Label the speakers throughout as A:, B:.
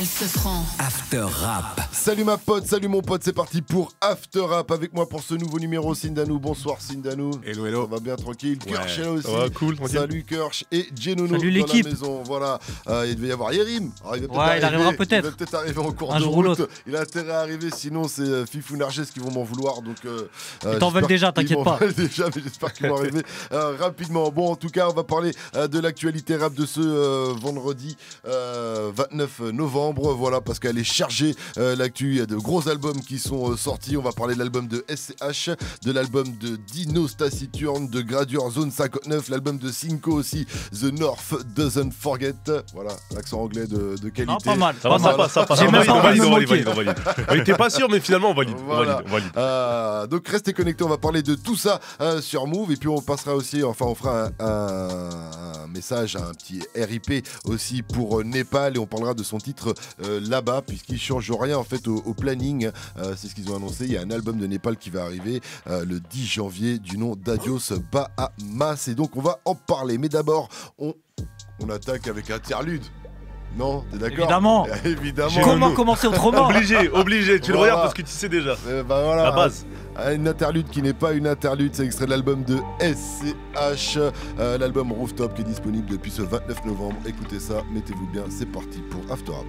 A: After Rap.
B: Salut ma pote, salut mon pote, c'est parti pour After Rap avec moi pour ce nouveau numéro. Sindanou, bonsoir Sindanou.
C: Hello, hello.
B: Ça va bien tranquille. Ouais. Kirsch est là aussi.
C: Ouais, cool, tranquille.
B: Salut Kirsch et Genono dans
D: l'équipe.
B: la maison. Voilà, il devait y avoir Yerim. Alors, il
D: arrivera peut-être.
B: Il va peut-être arriver en cours
D: un
B: de
D: jour
B: route.
D: ou l'autre.
B: Il a intérêt à arriver, sinon c'est Fifou Narges qui vont m'en vouloir. Donc,
D: ils t'en veulent déjà, t'inquiète pas.
B: Déjà, mais j'espère qu'ils vont arriver rapidement. Bon, en tout cas, on va parler de l'actualité rap de ce vendredi 29 novembre. Voilà, parce qu'elle est chargée l'actu. Il y a de gros albums qui sont sortis. On va parler de l'album de SCH, de l'album de Dino Taciturne, de Gradure Zone 59, l'album de Cinco aussi, The North Doesn't Forget. Voilà, l'accent anglais de qualité.
D: Non, pas mal.
C: Ça passe.
D: J'ai même pas envie de me moquer.
C: On était pas sûr, mais finalement on valide.
B: Voilà.
C: On valide.
B: Donc restez connectés, on va parler de tout ça sur Move. Et puis on passera aussi, enfin on fera un message, un petit RIP aussi pour Népal. Et on parlera de son titre là-bas, puisqu'il change rien en fait au planning. C'est ce qu'ils ont annoncé. Il y a un album de Népal qui va arriver le 10 janvier du nom d'Adios Bahamas. Et donc on va en parler. Mais d'abord, on attaque avec interlude. Non, t'es d'accord?
D: Évidemment.
B: Évidemment.
D: Comment commencer autrement?
C: Obligé. Tu le regardes parce que tu sais déjà.
B: Bah voilà.
C: La base.
B: Une interlude qui n'est pas une interlude, c'est extrait de l'album de SCH, l'album Rooftop qui est disponible depuis ce 29 novembre. Écoutez ça, mettez-vous bien, c'est parti pour After Rap.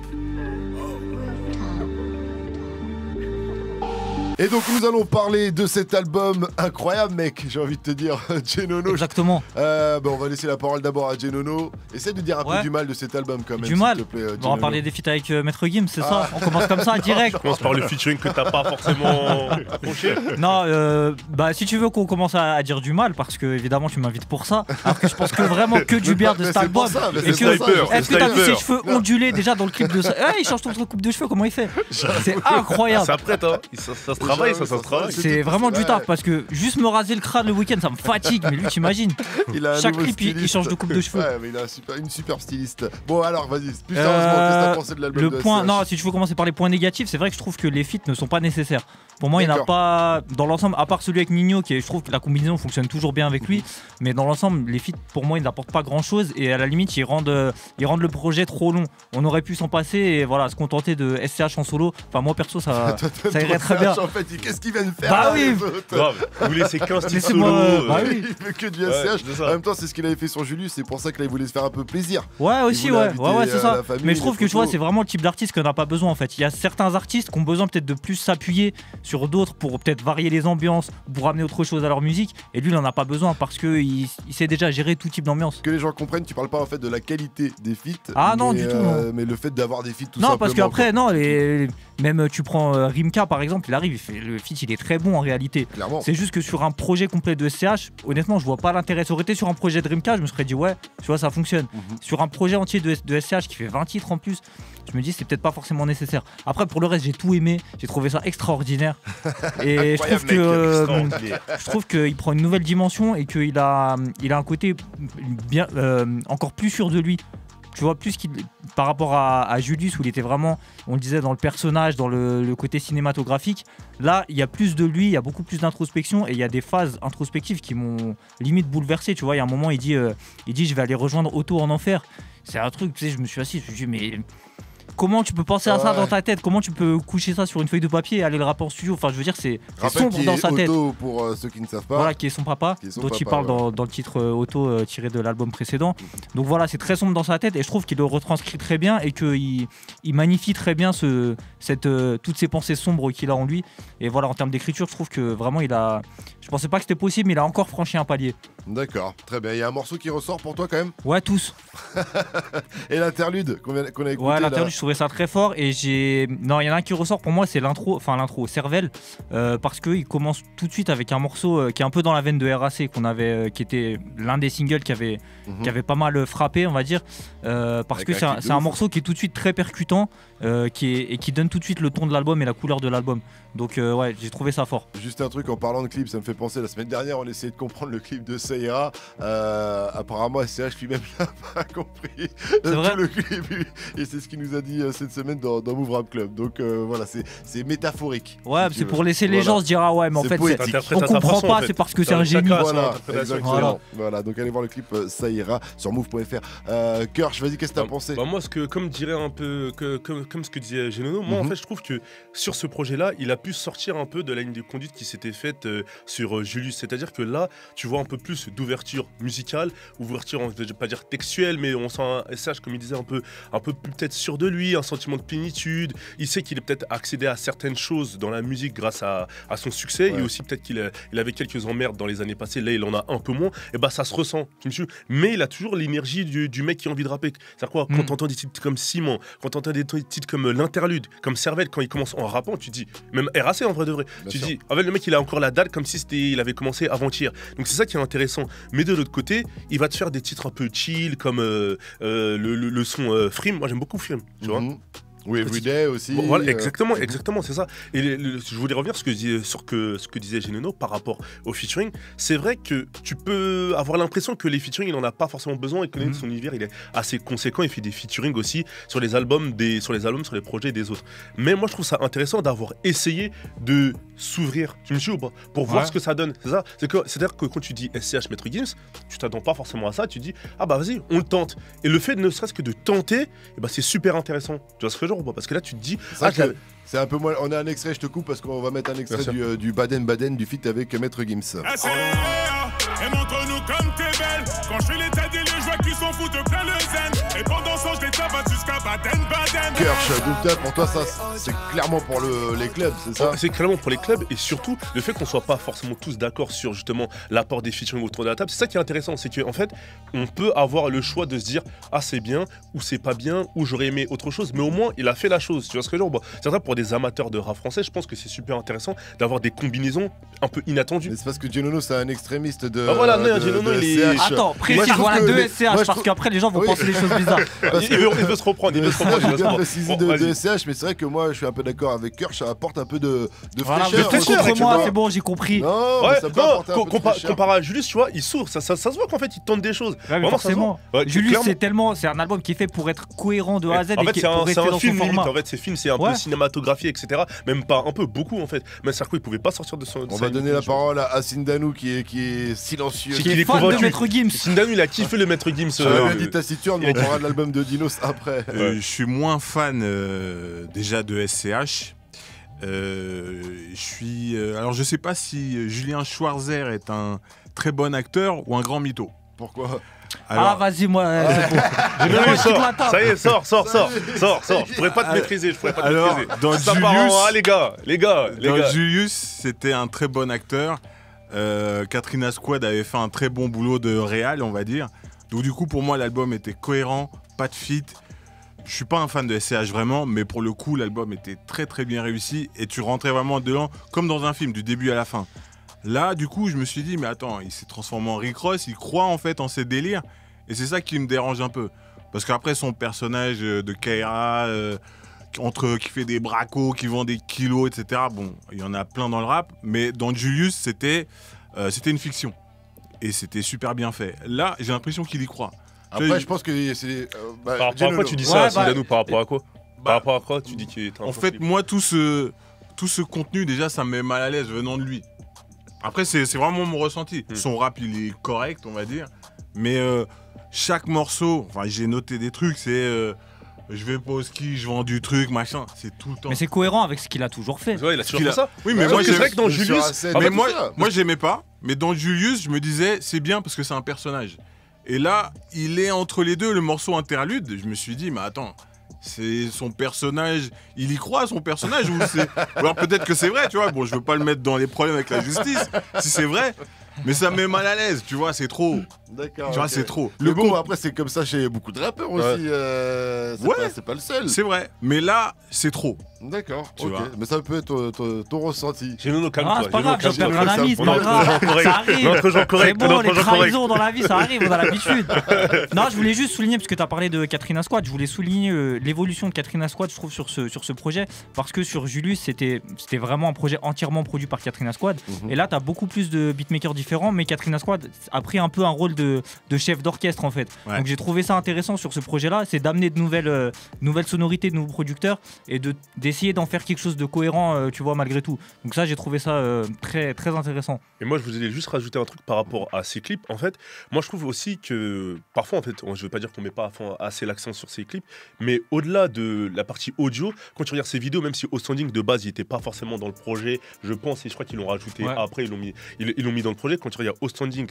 B: Et donc nous allons parler de cet album incroyable, mec, j'ai envie de te dire, Genono.
D: Exactement.
B: On va laisser la parole d'abord à Genono. Essaie de dire un peu du mal de cet album quand même.
D: Du mal.
B: S'il te plaît,
D: on va parler des feats avec Maître Gims, c'est ça? On commence comme ça, direct.
C: On commence par le featuring que t'as pas forcément accroché.
D: Non, si tu veux qu'on commence à dire du mal, parce que évidemment tu m'invites pour ça, alors que je pense que vraiment que du bien de cet album. Est-ce que t'as vu ses cheveux ondulés déjà dans le clip de ça? Il change toute sa coupe de cheveux, comment il fait? C'est incroyable.
C: Ça prête, hein. Ça se travaille, ça se travaille.
D: C'est vraiment du taf parce que juste me raser le crâne le week-end ça me fatigue, mais lui t'imagines. Chaque clip il change de coupe de cheveux.
B: Ouais, mais il a une super styliste. Bon alors vas-y, plus sérieusement, qu'est-ce que t'as pensé de l'album de SCH?
D: Non, si tu veux commencer par les points négatifs, c'est vrai que je trouve que les feats ne sont pas nécessaires. Pour moi, il n'y en a pas dans l'ensemble, à part celui avec Nino, je trouve que la combinaison fonctionne toujours bien avec lui. Mais dans l'ensemble, les feats, pour moi, ils n'apportent pas grand-chose. Et à la limite, ils rendent le projet trop long. On aurait pu s'en passer et voilà, se contenter de SCH en solo. Enfin, moi, perso, ça irait très bien.
B: En fait, qu'est-ce qu'ils viennent faire?
D: Bah oui.
C: Vous laissez 15 titres solo.
D: Oui.
B: Il fait que du SCH. En même temps, c'est ce qu'il avait fait sur Julius. C'est pour ça qu'il voulait se faire un peu plaisir.
D: Ouais, aussi, ouais, c'est ça. Mais je trouve que tu vois, c'est vraiment le type d'artiste qu'on n'a pas besoin en fait. Il y a certains artistes qui ont besoin peut-être de plus s'appuyer sur d'autres pour peut-être varier les ambiances, pour ramener autre chose à leur musique. Et lui, il en a pas besoin parce qu'il sait déjà gérer tout type d'ambiance.
B: Que les gens comprennent, tu parles pas en fait de la qualité des feats.
D: Ah non, du tout. Non.
B: Mais le fait d'avoir des feats tout simplement.
D: Non, parce qu'après, non, même tu prends Rimka par exemple, il arrive, le feat il est très bon en réalité.
B: Clairement.
D: C'est juste que sur un projet complet de SCH, honnêtement, je vois pas l'intérêt. Ça aurait été sur un projet de Rimka, je me serais dit ouais, tu vois, ça fonctionne. Sur un projet entier de SCH qui fait 20 titres en plus, je me dis c'est peut-être pas forcément nécessaire. Après pour le reste, j'ai tout aimé, j'ai trouvé ça extraordinaire. Et je trouve qu'il prend une nouvelle dimension et qu'il a un côté bien encore plus sûr de lui. Tu vois, plus qu'il par rapport à Julius où il était vraiment, on le disait, dans le personnage, dans le côté cinématographique. Là, il y a plus de lui, il y a beaucoup plus d'introspection et il y a des phases introspectives qui m'ont limite bouleversé. Tu vois, il y a un moment, il dit je vais aller rejoindre Otto en enfer. C'est un truc, tu sais, je me suis assis, je me suis dit mais comment tu peux penser à ça dans ta tête? Comment tu peux coucher ça sur une feuille de papier et aller le rapper en studio? Enfin, je veux dire, c'est sombre dans sa tête.
B: Otto, pour ceux qui ne savent pas.
D: Voilà, qui est son papa, dont il parle dans le titre Otto tiré de l'album précédent. Donc voilà, c'est très sombre dans sa tête et je trouve qu'il le retranscrit très bien et qu'il magnifie très bien toutes ces pensées sombres qu'il a en lui. Et voilà, en termes d'écriture, je trouve que vraiment, je pensais pas que c'était possible, mais il a encore franchi un palier.
B: D'accord, très bien. Il y a un morceau qui ressort pour toi quand même?
D: Ouais, tous.
B: Et l'interlude qu'on a écouté?
D: Ouais, l'interlude, je trouvais ça très fort. Et non, il y en a un qui ressort pour moi, c'est l'intro Cervelle, parce qu'il commence tout de suite avec un morceau qui est un peu dans la veine de RAC, qui était l'un des singles qui avait pas mal frappé, on va dire, parce que c'est un morceau qui est tout de suite très percutant, et qui donne tout de suite le ton de l'album et la couleur de l'album. Donc ouais, j'ai trouvé ça fort.
B: Juste un truc en parlant de clip, ça me fait penser, la semaine dernière on essayait de comprendre le clip de Ça ira. Apparemment SCH lui-même n'a pas compris
D: vrai
B: tout le clip et c'est ce qu'il nous a dit cette semaine dans Move Rap Club. Donc voilà, c'est métaphorique.
D: Ouais,
B: si
D: c'est
B: tu
D: pour
B: veux.
D: laisser les gens se dire ah ouais, mais en
B: C'est
D: fait
B: poétique.
D: on comprend pas, c'est parce que c'est un génie.
B: Voilà,
C: interprétation,
B: exactement. Voilà, donc allez voir le clip Ça ira sur move.fr. Kirsch, vas-y, qu'est-ce que t'as pensé?
C: Moi, comme dirait un peu, comme ce que disait Genono, moi en fait je trouve que sur ce projet-là, il a pu sortir un peu de la ligne de conduite qui s'était faite sur Julius. C'est-à-dire que là, tu vois un peu plus d'ouverture musicale, ouverture, je vais pas dire textuelle, mais on sent un SH, comme il disait, un peu plus peut-être sûr de lui, un sentiment de plénitude. Il sait qu'il est peut-être accédé à certaines choses dans la musique grâce à son succès, et aussi peut-être qu'il avait quelques emmerdes dans les années passées. Là, il en a un peu moins. Et bah ça se ressent. Mais il a toujours l'énergie du mec qui a envie de rapper. C'est-à-dire quoi, quand t'entends des titres comme Ciment, quand t'entends des titres comme L'Interlude, comme Cervelle, quand il commence en rappant, tu dis, même RAC en vrai de vrai, tu dis, en fait le mec il a encore la dalle comme si il avait commencé avant-hier. Donc c'est ça qui est intéressant. Mais de l'autre côté, il va te faire des titres un peu chill comme le son Frime. Moi j'aime beaucoup Frime, tu vois.
B: Oui, Everyday aussi.
C: Voilà, exactement, c'est ça. Et je voulais revenir sur ce que disait Genono par rapport au featuring. C'est vrai que tu peux avoir l'impression que les featuring, il n'en a pas forcément besoin et que son univers, il est assez conséquent. Il fait des featuring aussi sur les albums, sur les projets des autres. Mais moi, je trouve ça intéressant d'avoir essayé de s'ouvrir, tu me suis ou pas, pour voir ce que ça donne. C'est ça. C'est-à-dire que quand tu dis SCH Maître Gims, tu t'attends pas forcément à ça. Tu dis ah bah vas-y, on le tente. Et le fait ne serait-ce que de tenter, c'est super intéressant. Tu vois ce que je veux dire? Parce que là, tu te dis.
B: C'est un peu moins. On a un extrait, je te coupe parce qu'on va mettre un extrait du Baden Baden du feat avec Maître Gims.
A: Et montre-nous comme t'es belle. Quand je fais les têtes et les joies qui s'en foutent de plein le zen. Et pendant ce temps, je les tabasse jusqu'à Baden Baden.
B: Kirsch, Double pour toi, ça, c'est clairement pour les clubs, c'est ça?
C: C'est clairement pour les clubs et surtout le fait qu'on soit pas forcément tous d'accord sur justement l'apport des featuring autour de la table. C'est ça qui est intéressant, c'est qu'en fait, on peut avoir le choix de se dire ah c'est bien ou c'est pas bien ou j'aurais aimé autre chose, mais au moins il a fait la chose. Tu vois ce que je veux dire? C'est vrai pour des amateurs de rap français, je pense que c'est super intéressant d'avoir des combinaisons un peu inattendues.
B: Mais c'est parce que Genono c'est un extrémiste de.
C: Voilà, non, Genono il est.
D: Attends, précise, voilà deux SCH parce qu'après les gens vont penser des choses bizarres.
C: Il veut se reprendre, il veut se reprendre.
B: J'ai bien précisé de SCH, mais c'est vrai que moi je suis un peu d'accord avec Kirsch, ça apporte un peu de fraîcheur.
D: Contre moi, c'est bon, j'ai compris.
B: Non, ça peut apporter un peu de fraîcheur.
C: Comparé à Julius, tu vois, il s'ouvre, ça se voit qu'en fait il tente des choses.
D: Ouais, mais forcément. Julius, c'est un album qui est fait pour être cohérent de A à Z.
C: En fait, c'est un film limite.
D: En
C: fait, ces films, c'est un peu cinématographié, etc. Même pas un peu, beaucoup en fait. Mais Sarko, il pouvait pas sortir de son.
B: On va donner la parole à Sindanou qui est silencieux.
D: Qui est fan de Maître Gims.
C: Sindanou, il a kiffé le Maître Gims.
B: J'avais dit taciturne, mais on parlera de l'album de Dinos après.
E: Je suis moins fan déjà de SCH. Alors je sais pas si Julien Schwarzer est un très bon acteur ou un grand mytho.
B: Pourquoi?
D: Alors, vas-y, moi.
C: Ça y est, sors. Je pourrais pas te maîtriser,
E: Dans Julius,
C: les gars.
E: Julius, c'était un très bon acteur. Katrina Squad avait fait un très bon boulot de réal, on va dire. Donc du coup, pour moi, l'album était cohérent, pas de feat. Je suis pas un fan de SCH vraiment, mais pour le coup, l'album était très très bien réussi et tu rentrais vraiment dedans comme dans un film, du début à la fin. Là, du coup, je me suis dit, mais attends, il s'est transformé en Rick Ross, il croit en fait en ses délires. Et c'est ça qui me dérange un peu. Parce qu'après, son personnage de Kaira, qui fait des bracos, qui vend des kilos, etc. Bon, il y en a plein dans le rap. Mais dans Julius, c'était une fiction. Et c'était super bien fait. Là, j'ai l'impression qu'il y croit.
B: Après, je pense que c'est.
C: Par rapport à quoi tu dis ça, Sindanou? Par rapport à quoi? Par rapport à quoi tu dis qu'il est un
E: En fait, moi, tout ce contenu, déjà, ça me met mal à l'aise venant de lui. Après, c'est vraiment mon ressenti. Son rap, il est correct, on va dire. Mais chaque morceau, enfin, j'ai noté des trucs, c'est je vais pas au ski, je vends du truc, machin. C'est tout le temps.
D: Mais c'est cohérent avec ce qu'il a toujours fait.
C: Ouais, il a toujours fait ça.
E: Oui, mais moi,
C: c'est vrai que dans Julius.
E: Moi, j'aimais pas. Mais dans Julius, je me disais, c'est bien parce que c'est un personnage. Et là, il est entre les deux, le morceau interlude. Je me suis dit, mais attends. C'est son personnage, il y croit à son personnage ou c'est... Alors peut-être que c'est vrai, tu vois, bon je veux pas le mettre dans les problèmes avec la justice, si c'est vrai, mais ça me met mal à l'aise, tu vois, c'est trop.
B: D'accord.
E: Tu vois,
B: ok.
E: c'est trop.
B: Mais bon, après, c'est comme ça chez beaucoup de rappeurs aussi. C'est pas le seul.
E: C'est vrai. Mais là, c'est trop.
B: D'accord,
E: Tu
B: ok.
E: vois.
B: Mais ça peut être ton ressenti.
C: J'ai nos
D: Ah, c'est pas grave, je
C: calme-toi.
D: perds un ami, c'est
C: On
D: pas
C: est
D: grave.
C: entre gens corrects.
D: Ça arrive.
C: On est entre gens
D: C'est
C: corrects.
D: bon,
C: on est
D: les
C: entre gens corrects.
D: trahisons dans la vie, ça arrive, on a l'habitude. Non, je voulais juste souligner, parce que tu as parlé de Katrina Squad, je voulais souligner l'évolution de Katrina Squad, je trouve, sur ce projet. Parce que sur Julius, c'était vraiment un projet entièrement produit par Katrina Squad. Et là, tu as beaucoup plus de beatmakers différents, mais Katrina Squad a pris un peu un rôle de chef d'orchestre, en fait.
E: Ouais.
D: Donc j'ai trouvé ça intéressant sur ce projet-là, c'est d'amener de nouvelles sonorités, de nouveaux producteurs, et d'essayer d'en faire quelque chose de cohérent, tu vois, malgré tout. Donc ça, j'ai trouvé ça très, très intéressant.
C: Et moi, je voulais juste rajouter un truc par rapport à ces clips. En fait, moi, je trouve aussi que parfois, en fait, je veux pas dire qu'on met pas assez l'accent sur ces clips, mais au-delà de la partie audio, quand tu regardes ces vidéos, même si Outstanding de base, il était pas forcément dans le projet, je pense, et je crois qu'ils l'ont rajouté après, ils l'ont mis dans le projet. Quand tu regardes Outstanding,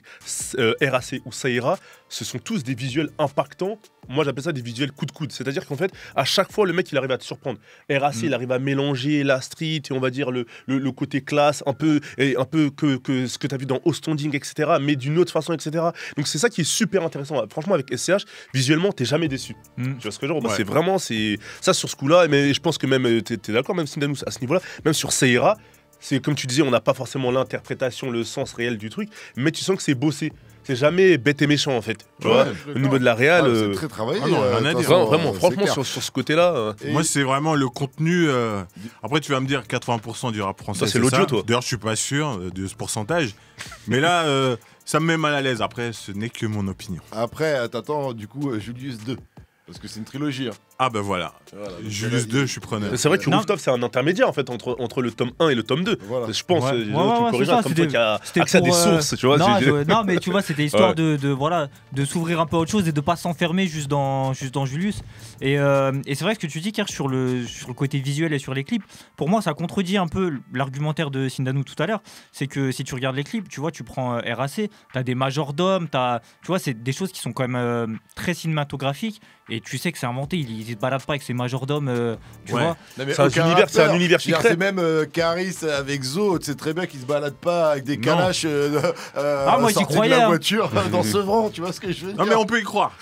C: RAC ou Saïra, ce sont tous des visuels impactants. Moi, j'appelle ça des visuels coup de coude. C'est-à-dire qu'en fait, à chaque fois, le mec, il arrive à te surprendre. RAC, il arrive à mélanger la street et on va dire le côté classe, un peu que ce que tu as vu dans Outstanding, etc., mais d'une autre façon, etc. Donc, c'est ça qui est super intéressant. Franchement, avec SCH, visuellement, t'es jamais déçu. Tu vois ce que je veux dire? C'est vraiment, ça sur ce coup-là, mais je pense que même, t'es d'accord, même Sindanou, à ce niveau-là, même sur Saïra, c'est comme tu disais, on n'a pas forcément l'interprétation, le sens réel du truc, mais tu sens que c'est bossé. C'est jamais bête et méchant en fait. Tu vois, au niveau de la réal.
B: C'est très travaillé.
E: rien à dire.
C: Vraiment, franchement, sur ce côté-là.
E: Moi, c'est vraiment le contenu. Après, tu vas me dire 80% du rap français.
C: Ça, c'est l'audio, toi.
E: D'ailleurs, je suis pas sûr de ce pourcentage. Mais là, ça me met mal à l'aise. Après, ce n'est que mon opinion.
B: Après, t'attends du coup Julius 2. Parce que c'est une trilogie. Hein.
E: Ah ben voilà. Julius 2, je suis preneur.
C: C'est vrai que Rooftop, c'est un intermédiaire en fait entre le tome 1 et le tome 2.
B: Voilà.
C: Je pense, tu corriges
D: ça,
C: comme toi qui a accès à des sources, tu vois.
D: Non, mais tu vois, c'était histoire de s'ouvrir un peu à autre chose et de pas s'enfermer juste dans Julius. Et c'est vrai ce que tu dis, Kerr, sur le côté visuel et sur les clips. Pour moi, ça contredit un peu l'argumentaire de Sindanou tout à l'heure. C'est que si tu regardes les clips, tu vois, tu prends RAC, t'as des majordomes, tu vois, c'est des choses qui sont quand même très cinématographiques. Et tu sais que c'est inventé, il se balade pas avec ses majordomes, tu vois.
C: C'est un univers secret.
B: C'est même Caris avec Zo, tu sais très bien qu'il se balade pas avec des calaches
D: moi j'y croyais,
B: de la voiture dans Sevran, tu vois ce que je veux dire.
E: Non mais on peut y croire.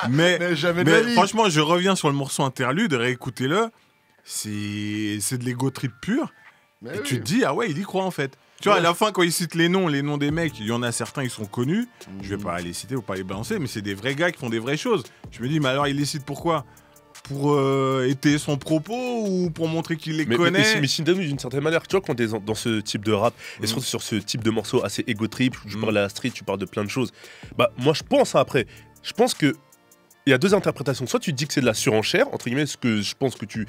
E: mais
B: jamais de la vie.
E: Franchement, je reviens sur le morceau interlude, réécoutez-le. C'est de l'ego trip pur. Et tu te dis, ah ouais, il y croit en fait. Tu vois, à la fin, quand il cite les noms des mecs, il y en a certains, ils sont connus. Je vais pas les citer ou pas les balancer, mais c'est des vrais gars qui font des vraies choses. Je me dis, mais alors, il les cite pourquoi? Pour étayer son propos ou pour montrer qu'il les connaît?
C: Mais Sindanou, d'une certaine manière, tu vois, quand t'es dans ce type de rap, et surtout sur ce type de morceau assez ego trip, où tu parles à la street, tu parles de plein de choses, bah, moi, je pense après. Je pense que il y a deux interprétations. Soit tu te dis que c'est de la surenchère, entre guillemets, ce que je pense que tu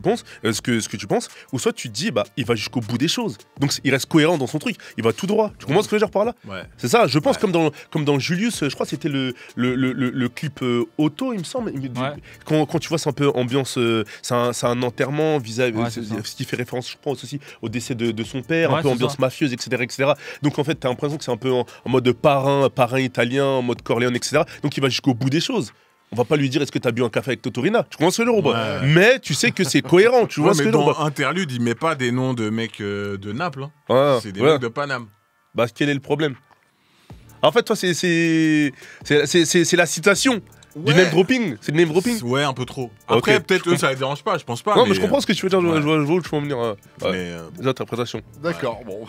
C: penses, ce que tu penses, ou soit tu te dis, bah, il va jusqu'au bout des choses. Donc il reste cohérent dans son truc, il va tout droit. Tu comprends ce que je veux dire par là? C'est ça, je pense, comme dans Julius, je crois que c'était le clip auto, il me semble. Quand tu vois, c'est un peu ambiance, c'est un enterrement vis-à-vis, ce qui fait référence, je pense aussi, au décès de son père, un peu ambiance mafieuse, etc. Donc en fait, t'as l'impression que c'est un peu en mode parrain italien, en mode Corleone, etc. Donc il va jusqu'au bout des choses. On va pas lui dire est-ce que t'as bu un café avec Totorina. Tu comprends ce que je veux dire, mais tu sais que c'est cohérent. Tu vois ce que je veux dire.
E: Dans Interlude, il met pas des noms de mecs de Naples. C'est des mecs de Paname.
C: Bah quel est le problème? En fait, toi, c'est la citation. Du name dropping? C'est le name dropping?
E: Ouais, un peu trop. Après, peut-être eux, ça les dérange pas, je pense pas.
C: Non, mais je comprends ce que tu veux dire, je vois où tu veux en venir. Les interprétations.
B: D'accord, bon.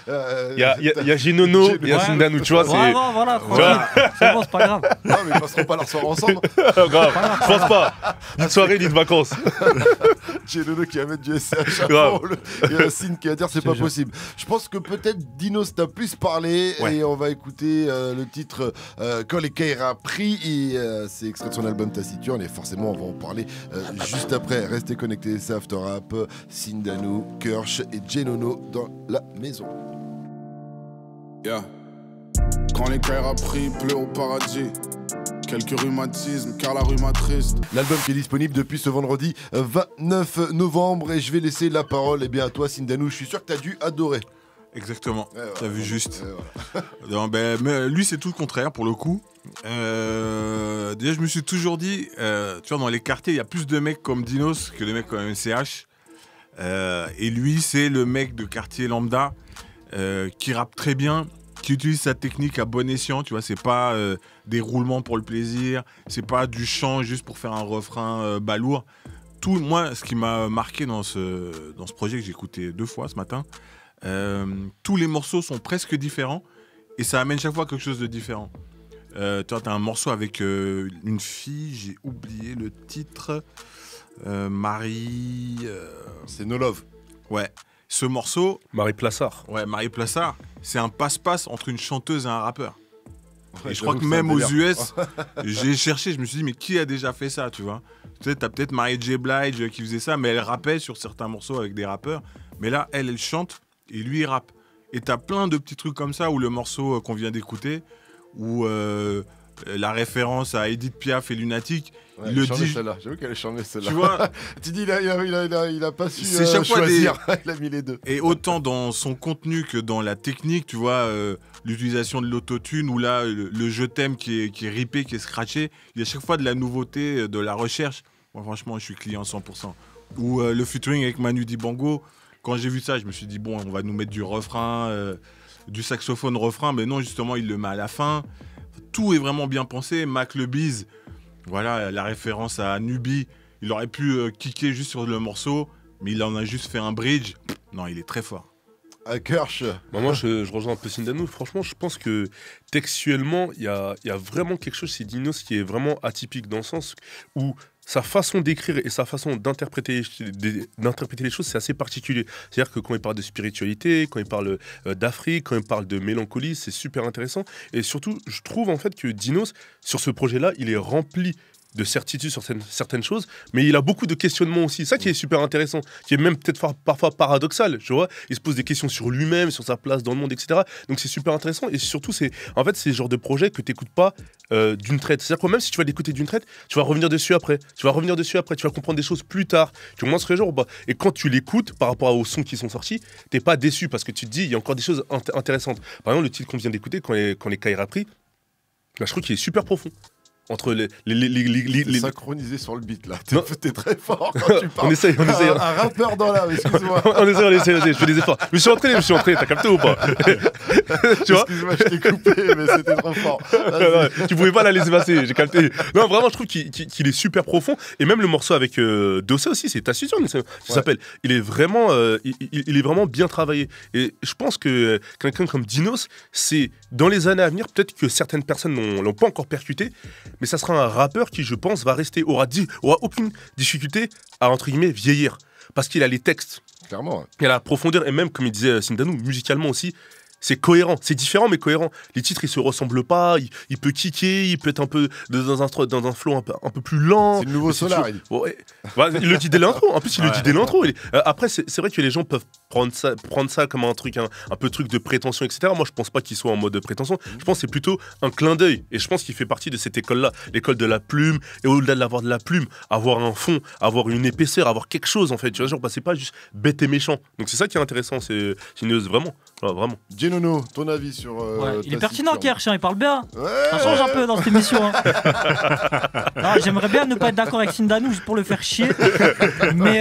C: Il y a Genono, il y a Sindanou, tu vois.
D: Voilà, c'est bon, c'est pas grave.
B: Non, mais ils passeront pas leur soirée ensemble.
C: Grave, je pense pas. Une soirée, ni de vacances.
B: Genono qui va mettre du SCH à fond. Il y a Sin qui va dire c'est pas possible. Je pense que peut-être Dinos t'a plus parlé et on va écouter le titre Quand les Kaira pris. C'est extrait de son album Taciturne et forcément on va en parler juste après. Restez connectés, c'est After Rap, Sindanou, Kirsch et Genono dans la maison.
F: Yeah. Quand les Kaira pris, pleut au paradis. Quelques rhumatismes, car la rhume triste.
B: L'album qui est disponible depuis ce vendredi 29 novembre et je vais laisser la parole à toi Sindanou. Je suis sûr que t'as dû adorer.
E: Exactement, t'as vu juste. Non, mais lui c'est tout le contraire pour le coup. Déjà je me suis toujours dit, tu vois dans les quartiers il y a plus de mecs comme Dinos que de mecs comme MCH. Et lui c'est le mec de quartier lambda qui rappe très bien qui utilise sa technique à bon escient, tu vois, c'est pas des roulements pour le plaisir, c'est pas du chant juste pour faire un refrain balourd. Moi, ce qui m'a marqué dans ce projet que j'ai écouté 2 fois ce matin, tous les morceaux sont presque différents et ça amène chaque fois quelque chose de différent. Toi, t'as un morceau avec une fille, j'ai oublié le titre, Marie...
B: C'est No Love.
E: Ouais. Ce morceau...
C: Marie Plassard.
E: Ouais, Marie Plassard, c'est un passe-passe entre une chanteuse et un rappeur.
B: Ouais,
E: et je crois que même aux US, j'ai cherché, je me suis dit, mais qui a déjà fait ça, tu vois? Tu sais, t'as peut-être Mary J. Blige qui faisait ça, mais elle rappait sur certains morceaux avec des rappeurs. Mais là, elle chante et lui, il rappe. Et t'as plein de petits trucs comme ça où le morceau qu'on vient d'écouter, où la référence à Edith Piaf et Lunatic,
B: Ouais,
E: il le dit.
B: celle-là. J'avoue qu'elle est charmée celle-là.
E: Tu vois,
B: tu dis, il a pas su
E: C'est chaque fois
B: choisir. Il a mis les deux.
E: et autant dans son contenu que dans la technique, tu vois, l'utilisation de l'autotune ou là, le je t'aime qui est ripé, qui est scratché, il y a chaque fois de la nouveauté, de la recherche. Moi, franchement, je suis client 100%. Ou le featuring avec Manu Dibango, quand j'ai vu ça, je me suis dit, bon, on va nous mettre du refrain, du saxophone refrain, mais non, justement, il le met à la fin. Tout est vraiment bien pensé. Mac le Biz, voilà, la référence à Nubi, il aurait pu kicker juste sur le morceau, mais il en a juste fait un bridge. Non, il est très fort.
B: À Kirsch.
C: Moi, je rejoins un peu Sindano. Franchement, je pense que textuellement, il y a vraiment quelque chose chez Dinos qui est vraiment atypique dans le sens où sa façon d'écrire et sa façon d'interpréter les choses, c'est assez particulier. C'est-à-dire que quand il parle de spiritualité, quand il parle d'Afrique, quand il parle de mélancolie, c'est super intéressant. Et surtout, je trouve en fait que Dinos, sur ce projet-là, il est rempli de certitude sur certaines choses, mais il a beaucoup de questionnements aussi. Ça qui est super intéressant, qui est même peut-être parfois paradoxal, tu vois. Il se pose des questions sur lui-même, sur sa place dans le monde, etc. Donc c'est super intéressant et surtout c'est le genre de projet que tu n'écoutes pas d'une traite. C'est-à-dire que même si tu vas l'écouter d'une traite, tu vas revenir dessus après. Tu vas comprendre des choses plus tard. Tu commences ce genre, et quand tu l'écoutes par rapport aux sons qui sont sortis, t'es pas déçu parce que tu te dis il y a encore des choses intéressantes. Par exemple, le titre qu'on vient d'écouter, quand les Kaira pris, je trouve qu'il est super profond. Entre les
B: synchronisé sur le beat là.
C: Non.
B: T'es très fort quand tu parles.
C: On essaye.
B: Un rappeur dans l'âme, excuse-moi.
C: on essaye, je fais des efforts. Je me suis entraîné, t'as capté ou pas? Tu vois?
B: Excuse-moi, je t'ai coupé, mais c'était trop fort.
C: Tu pouvais pas la laisser passer, j'ai capté. Non, vraiment, je trouve qu'il est super profond. Et même le morceau avec Dossé aussi, c'est Taciturne qui s'appelle. Il est vraiment bien travaillé. Et je pense que quelqu'un comme Dinos, c'est dans les années à venir, peut-être que certaines personnes l'ont pas encore percuté, mais ça sera un rappeur qui, je pense, va rester, aura aucune difficulté à, entre guillemets, vieillir. Parce qu'il a les textes.
B: Clairement.
C: Il a la profondeur, et même, comme il disait Sindano, musicalement aussi, c'est cohérent. C'est différent, mais cohérent. Les titres, ils se ressemblent pas. Il peut kicker, il peut être un peu dans un flow un peu plus lent.
B: C'est le nouveau Solar, il dit.
C: Ouais. Bah, il le dit dès l'intro. En plus, il le dit dès l'intro. Après, c'est vrai que les gens peuvent prendre ça comme un truc, un peu truc de prétention, etc. Moi, je pense pas qu'il soit en mode de prétention. Je pense que c'est plutôt un clin d'œil. Et je pense qu'il fait partie de cette école-là. L'école de la plume. Et au-delà de l'avoir de la plume, avoir un fond, avoir une épaisseur, avoir quelque chose, en fait. Tu vois, genre, c'est pas juste bête et méchant. Donc, c'est ça qui est intéressant. C'est une vraiment. Alors, vraiment.
B: Genono, ton avis sur.
D: Il est pertinent, Kersh, il parle bien.
B: Ouais.
D: Ça change un peu dans cette émission. Hein. Non, j'aimerais bien ne pas être d'accord avec Sindano juste pour le faire chier. Mais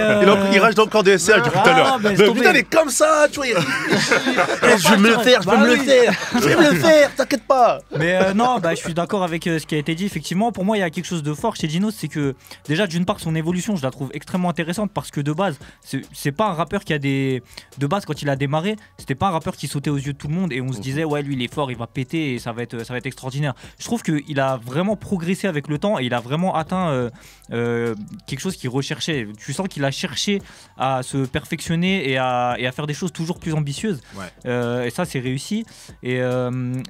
C: il rage encore des SR depuis tout à l'heure.
D: mais
C: Putain, il est comme ça, tu vois. Je vais me le faire, je vais me le faire, t'inquiète pas.
D: Mais non, je suis d'accord avec ce qui a été dit. Effectivement, pour moi, il y a quelque chose de fort chez Dinos, c'est que déjà, d'une part, son évolution, je la trouve extrêmement intéressante parce que de base, c'est pas un rappeur qui a des. De base, quand il a démarré, c'était pas un rappeur qui sautait aux yeux de tout le monde et on se disait, ouais, lui, il est fort, il va péter et ça va être extraordinaire. Je trouve qu'il a vraiment progressé avec le temps et il a vraiment atteint quelque chose qu'il recherchait. Tu sens qu'il a cherché à se perfectionner et à faire des choses toujours plus ambitieuses. Ouais. Et ça, c'est réussi. Et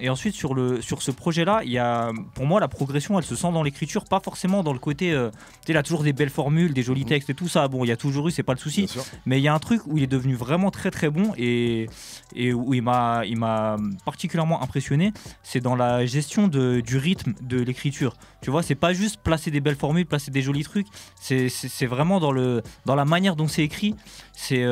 D: ensuite, sur ce projet-là, il y a, pour moi, la progression, elle se sent dans l'écriture, pas forcément dans le côté. Il a toujours des belles formules, des jolis textes et tout ça. Bon, il y a toujours eu, c'est pas le souci. Mais il y a un truc où il est devenu vraiment très très bon et où il m'a particulièrement impressionné, c'est dans la gestion du rythme de l'écriture. Tu vois, c'est pas juste placer des belles formules, placer des jolis trucs. C'est vraiment dans la manière dont c'est écrit. C'est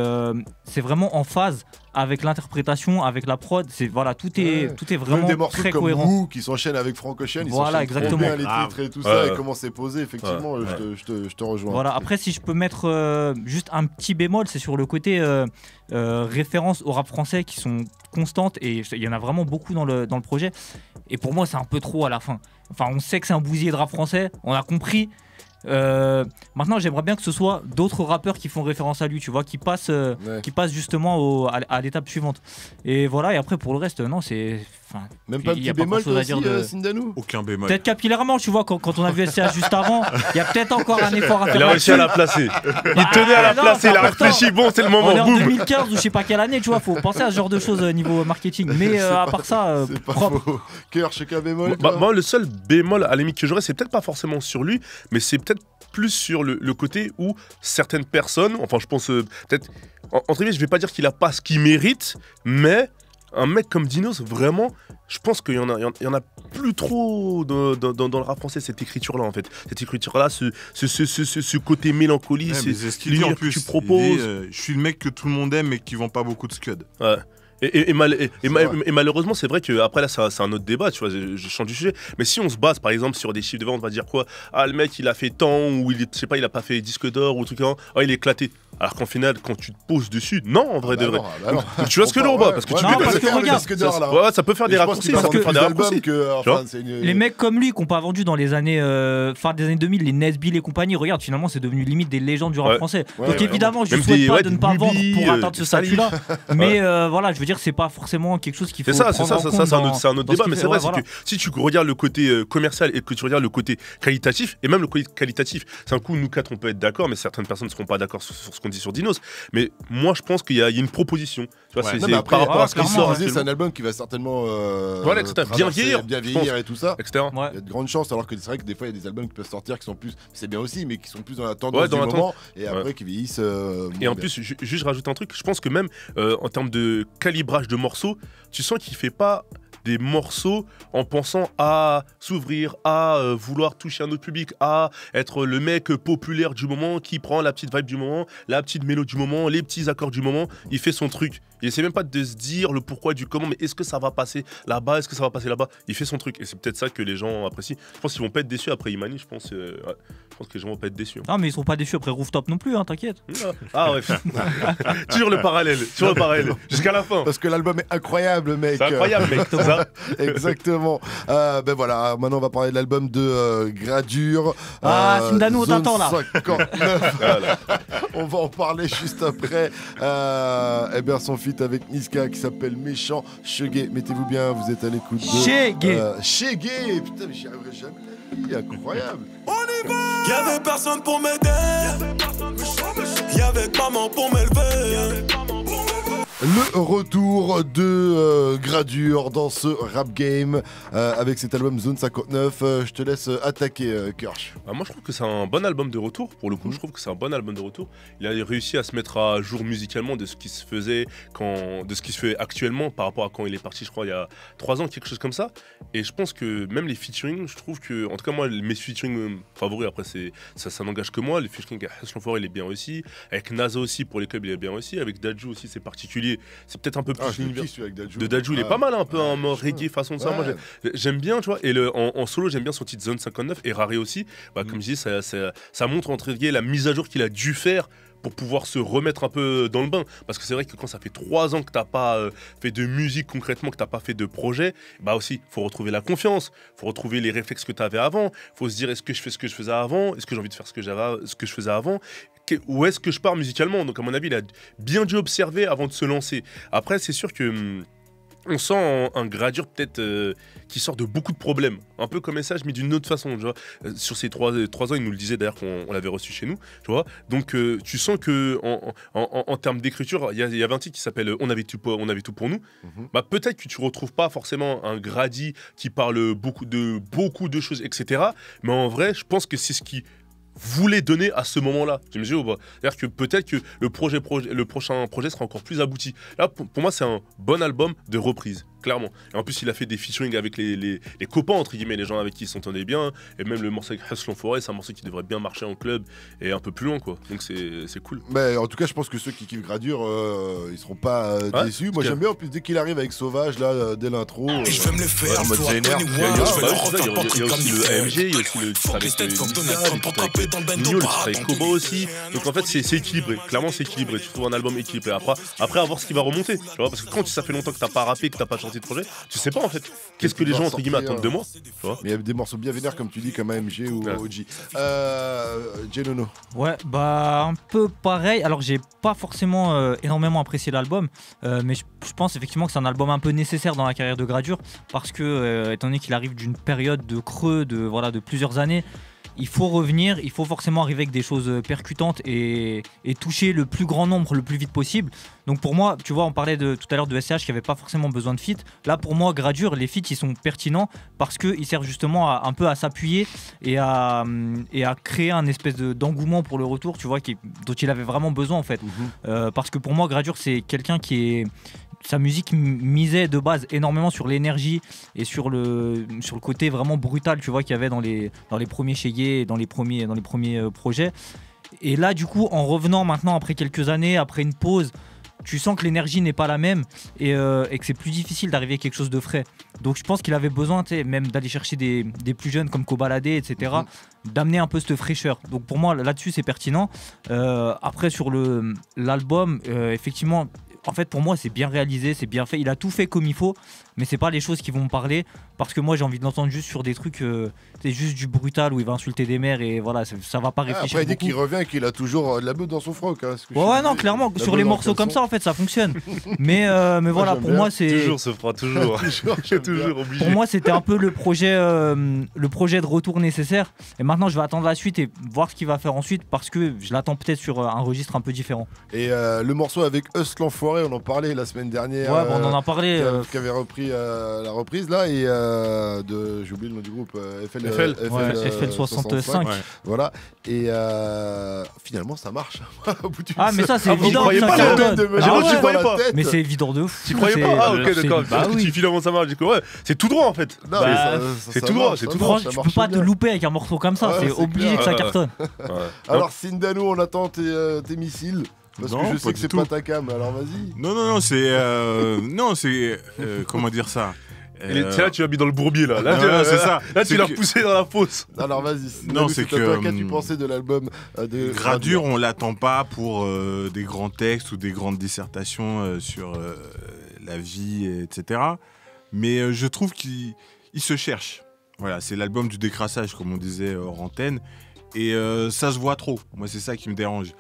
D: vraiment en phase avec l'interprétation, avec la prod. Voilà, tout est vraiment
B: même des morceaux
D: très
B: comme
D: cohérent.
B: Woo qui s'enchaînent avec Frank Ocean, ils
D: Voilà,
B: s'enchaînent trop
D: exactement.
B: bien les titres et tout ça, et comment c'est posé, effectivement, je te rejoins.
D: Voilà, après si je peux mettre juste un petit bémol, c'est sur le côté références au rap français qui sont constantes, et il y en a vraiment beaucoup dans le projet, et pour moi c'est un peu trop à la fin. Enfin, on sait que c'est un bousier de rap français, on a compris. Maintenant, j'aimerais bien que ce soit d'autres rappeurs qui font référence à lui, tu vois, qui passent justement à l'étape suivante. Et voilà, et après pour le reste, non, c'est.
B: Même pas de petit bémol, toi aussi, Sindanou?
E: Aucun bémol.
D: Peut-être capillairement, tu vois, quand on a vu SCH juste avant, il y a peut-être encore un effort à faire.
C: Il a réussi à la placer. Il tenait à la placer, il a réfléchi, bon, c'est le moment.
D: On est en
C: Boum.
D: 2015 ou je sais pas quelle année, tu vois, faut penser à ce genre de choses niveau marketing. Mais à part ça,
B: C'est pas
D: propre.
B: faux. Cœur, chez bémol.
C: Moi, le seul bémol à la limite que j'aurais, c'est peut-être pas forcément sur lui, mais c'est peut-être plus sur le côté où certaines personnes, enfin je pense peut-être, entre guillemets, je vais pas dire qu'il a pas ce qu'il mérite, mais un mec comme Dinos, vraiment, je pense qu'il y en a plus trop dans le rap français, cette écriture-là, en fait. Cette écriture-là, ce côté mélancolie,
E: Ouais, mais c'est ce qu'il dit
C: l'univers
E: en
C: que
E: plus.
C: tu proposes.
E: Il dit, je suis le mec que tout le monde aime mais qui vend pas beaucoup de scud.
C: Ouais. Et malheureusement, c'est vrai que après là, c'est un autre débat, tu vois, je change du sujet. Mais si on se base, par exemple, sur des chiffres de vente, on va dire quoi? Ah, le mec, il a fait tant, ou je sais pas, il a pas fait disque d'or, ou truc comme ça. Ah, il est éclaté. Alors qu'en final, quand tu te poses dessus, non, en vrai de vrai. Donc, tu vois ce que je veux dire, parce que tu
D: parce que regarde,
C: ça peut faire des raccourcis. Ça peut faire des raccourcis.
D: Les mecs comme lui qui n'ont pas vendu dans les années fin des années 2000, les Nesbill et compagnie, regarde, finalement c'est devenu limite des légendes du rap français. Donc évidemment, je ne souhaite pas de ne pas vendre pour atteindre ce statut-là. Mais voilà, je veux dire, c'est pas forcément quelque chose qu'il faut prendre en compte.
C: C'est un autre débat, mais c'est vrai, c'est que si tu regardes le côté commercial et que tu regardes le côté qualitatif, et même le côté qualitatif, c'est un coup, nous quatre on peut être d'accord, mais certaines personnes ne seront pas d'accord sur ce qu'on dit sur Dinos. Mais moi je pense qu'il y a une proposition. Tu vois, c'est par rapport à ce qui sort.
B: C'est un album qui va certainement
C: bien vieillir
B: et tout ça.
C: Etc.
B: Il y a de grandes chances, alors que c'est vrai que des fois il y a des albums qui peuvent sortir qui sont plus, c'est bien aussi, mais qui sont plus dans la tendance du moment, et après qui vieillissent.
C: Et en plus, juste je rajoute un truc, je pense que même en termes de calibrage de morceaux, tu sens qu'il fait pas des morceaux en pensant à s'ouvrir, à vouloir toucher un autre public, à être le mec populaire du moment qui prend la petite vibe du moment, la petite mélodie du moment, les petits accords du moment, il fait son truc. Il essaie même pas de se dire le pourquoi du comment, mais est-ce que ça va passer là-bas, est-ce que ça va passer là-bas? Il fait son truc, et c'est peut-être ça que les gens apprécient. Je pense qu'ils vont pas être déçus après Imani, je pense que les gens vont pas être déçus.
D: Non, mais ils seront pas déçus après Rooftop non plus, hein, t'inquiète.
C: Ah ouais, toujours le parallèle, jusqu'à la fin.
B: Parce que l'album est incroyable, mec.
C: C'est incroyable, mec, c'est ça.
B: Exactement. Ben voilà, maintenant on va parler de l'album de Gradure.
D: Sindanou, on t'attend là.
B: 59. Voilà. On va en parler juste après. Eh bien, son feat avec Niska qui s'appelle Méchant. Chegué, mettez-vous bien, vous êtes à l'écoute de. Chegué. Putain, mais j'y arriverai jamais. Incroyable.
G: On y va. Y'avait personne pour m'aider. Y'avait maman pour m'élever.
B: Le retour de Gradure dans ce rap game avec cet album Zone 59. Je te laisse attaquer, Kirsch.
C: Moi, je trouve que c'est un bon album de retour. Pour le coup, je trouve que c'est un bon album de retour. Il a réussi à se mettre à jour musicalement de ce qui se faisait de ce qui se fait actuellement par rapport à quand il est parti, je crois, il y a 3 ans, quelque chose comme ça. Et je pense que même les featuring, je trouve que, en tout cas, moi, mes featuring favoris, après, ça n'engage que moi. Les featuring avec Hassan Foire, il est bien réussi. Avec Naza aussi, pour les clubs, il est bien réussi. Avec Dadju aussi, c'est particulier. C'est peut-être un peu plus l'univers de Dadju. Il est pas mal, un peu en mode reggae façon de ça. Moi, j'aime bien, tu vois. Et en solo, j'aime bien son titre Zone 59 et Raré aussi. Comme je dis, ça montre entre guillemets la mise à jour qu'il a dû faire pour pouvoir se remettre un peu dans le bain. Parce que c'est vrai que quand ça fait 3 ans que t'as pas fait de musique concrètement, que t'as pas fait de projet, bah aussi, faut retrouver la confiance, faut retrouver les réflexes que t'avais avant, faut se dire est-ce que je fais ce que je faisais avant, est-ce que j'ai envie de faire ce que je faisais avant, où est-ce que je pars musicalement. Donc à mon avis, il a bien dû observer avant de se lancer. Après, c'est sûr que on sent un Gradure peut-être qui sort de beaucoup de problèmes. Un peu comme message, mais d'une autre façon. Tu vois. Sur ces 3 ans, il nous le disait d'ailleurs qu'on l'avait reçu chez nous. Tu vois. Donc tu sens que en termes d'écriture, il y avait un titre qui s'appelle On avait tout pour nous. Bah, peut-être que tu retrouves pas forcément un Grady qui parle beaucoup de choses, etc. Mais en vrai, je pense que c'est ce qui voulait donner à ce moment-là. Tu me dis, c'est-à-dire que peut-être que le prochain projet sera encore plus abouti. Là, pour moi, c'est un bon album de reprise. clairement. Et en plus, il a fait des featuring avec les copains, entre guillemets, les gens avec qui il s'entendait bien. Et même le morceau avec Hustle Forêt, c'est un morceau qui devrait bien marcher en club et un peu plus loin, quoi. Donc c'est cool.
B: Mais en tout cas, je pense que ceux qui kiffent Gradure, ils seront pas déçus. Moi, j'aime bien, en plus, dès qu'il arrive avec Sauvage, là, dès l'intro.
G: Je vais me le faire,
B: en mode
G: toi,
B: génère.
G: Penny
C: Il y a
G: Ward,
C: aussi
G: je vais leur refaire pas
C: le
G: comme
C: AMG, il y a aussi le titre avec Nino, le titre avec Koba aussi. Donc en fait, c'est équilibré. Clairement, c'est équilibré. Tu trouves un album équilibré. Après, à voir ce qui va remonter. Tu vois, parce que quand ça fait longtemps que t'as pas rappé, que t'as pas sorti de projet, tu sais pas en fait. Qu'est-ce que les gens, entre guillemets, attendent de moi. Tu vois.
B: Mais il y a des morceaux bien vénères, comme tu dis, comme AMG ou OG. Genono.
D: Ouais, bah un peu pareil. Alors j'ai pas forcément énormément apprécié l'album, mais je pense effectivement que c'est un album un peu nécessaire dans la carrière de Gradure parce que étant donné qu'il arrive d'une période de creux de plusieurs années, il faut revenir, il faut forcément arriver avec des choses percutantes et toucher le plus grand nombre le plus vite possible. Donc pour moi, tu vois, on parlait tout à l'heure de SCH qui n'avait pas forcément besoin de feat. Là pour moi, Gradure, les feats ils sont pertinents parce qu'ils servent justement un peu à s'appuyer et à créer un espèce d'engouement pour le retour, tu vois, dont il avait vraiment besoin en fait. Parce que pour moi, Gradure c'est quelqu'un qui est... Sa musique misait de base énormément sur l'énergie et sur le côté vraiment brutal, tu vois, qu'il y avait dans les premiers Cheyé et dans les premiers projets. Et là, du coup, en revenant maintenant après quelques années, après une pause, tu sens que l'énergie n'est pas la même et que c'est plus difficile d'arriver à quelque chose de frais. Donc je pense qu'il avait besoin, même d'aller chercher des plus jeunes comme Kobalade, etc., d'amener un peu cette fraîcheur. Donc pour moi, là-dessus, c'est pertinent. Après, sur l'album, effectivement... En fait, pour moi, c'est bien réalisé, c'est bien fait. Il a tout fait comme il faut, mais c'est pas les choses qui vont me parler parce que moi, j'ai envie de l'entendre juste sur des trucs, c'est juste du brutal où il va insulter des mères et voilà, ça va pas réfléchir.
B: Après, dès qu'il revient et qu'il a toujours de la meute dans son froc. Hein,
D: ouais, non, clairement, sur les morceaux comme ça, en fait, ça fonctionne. mais voilà, pour moi, c'est
C: toujours ce fera toujours. toujours obligé.
D: Pour moi, c'était un peu le projet de retour nécessaire. Et maintenant, je vais attendre la suite et voir ce qu'il va faire ensuite parce que je l'attends peut-être sur un registre un peu différent.
B: Et le morceau avec Hustle L'Enfoiré, on en parlait la semaine dernière.
D: Ouais, on en a parlé.
B: Qui avait repris la reprise là et j'ai oublié le nom du groupe.
D: FL 65.
B: Ouais. Voilà. Et finalement, ça marche.
D: Mais ça, c'est évident.
C: Tu croyais pas.
D: Mais c'est évident de fou.
C: Tu croyais pas? Ah, ok, d'accord. Parce que finalement, ça marche. Ouais, c'est tout droit en fait. C'est tout droit. C'est tout droit.
D: Tu peux pas te louper avec un morceau comme ça. C'est obligé que ça cartonne.
B: Alors, Sindano, on attend tes missiles. Parce que je sais que c'est pas ta cam, alors vas-y.
E: Non, c'est comment dire ça.
C: Là, tu l'as mis dans le bourbier là.
E: C'est ça.
C: Là, tu l'as poussé dans la fosse.
B: Alors vas-y.
E: Non, c'est que.
B: Qu'as-tu pensé de l'album de
E: Gradure, on l'attend pas pour des grands textes ou des grandes dissertations sur la vie, etc. Mais je trouve qu'il se cherche. Voilà, c'est l'album du décrassage, comme on disait hors antenne. Et ça se voit trop. Moi, c'est ça qui me dérange.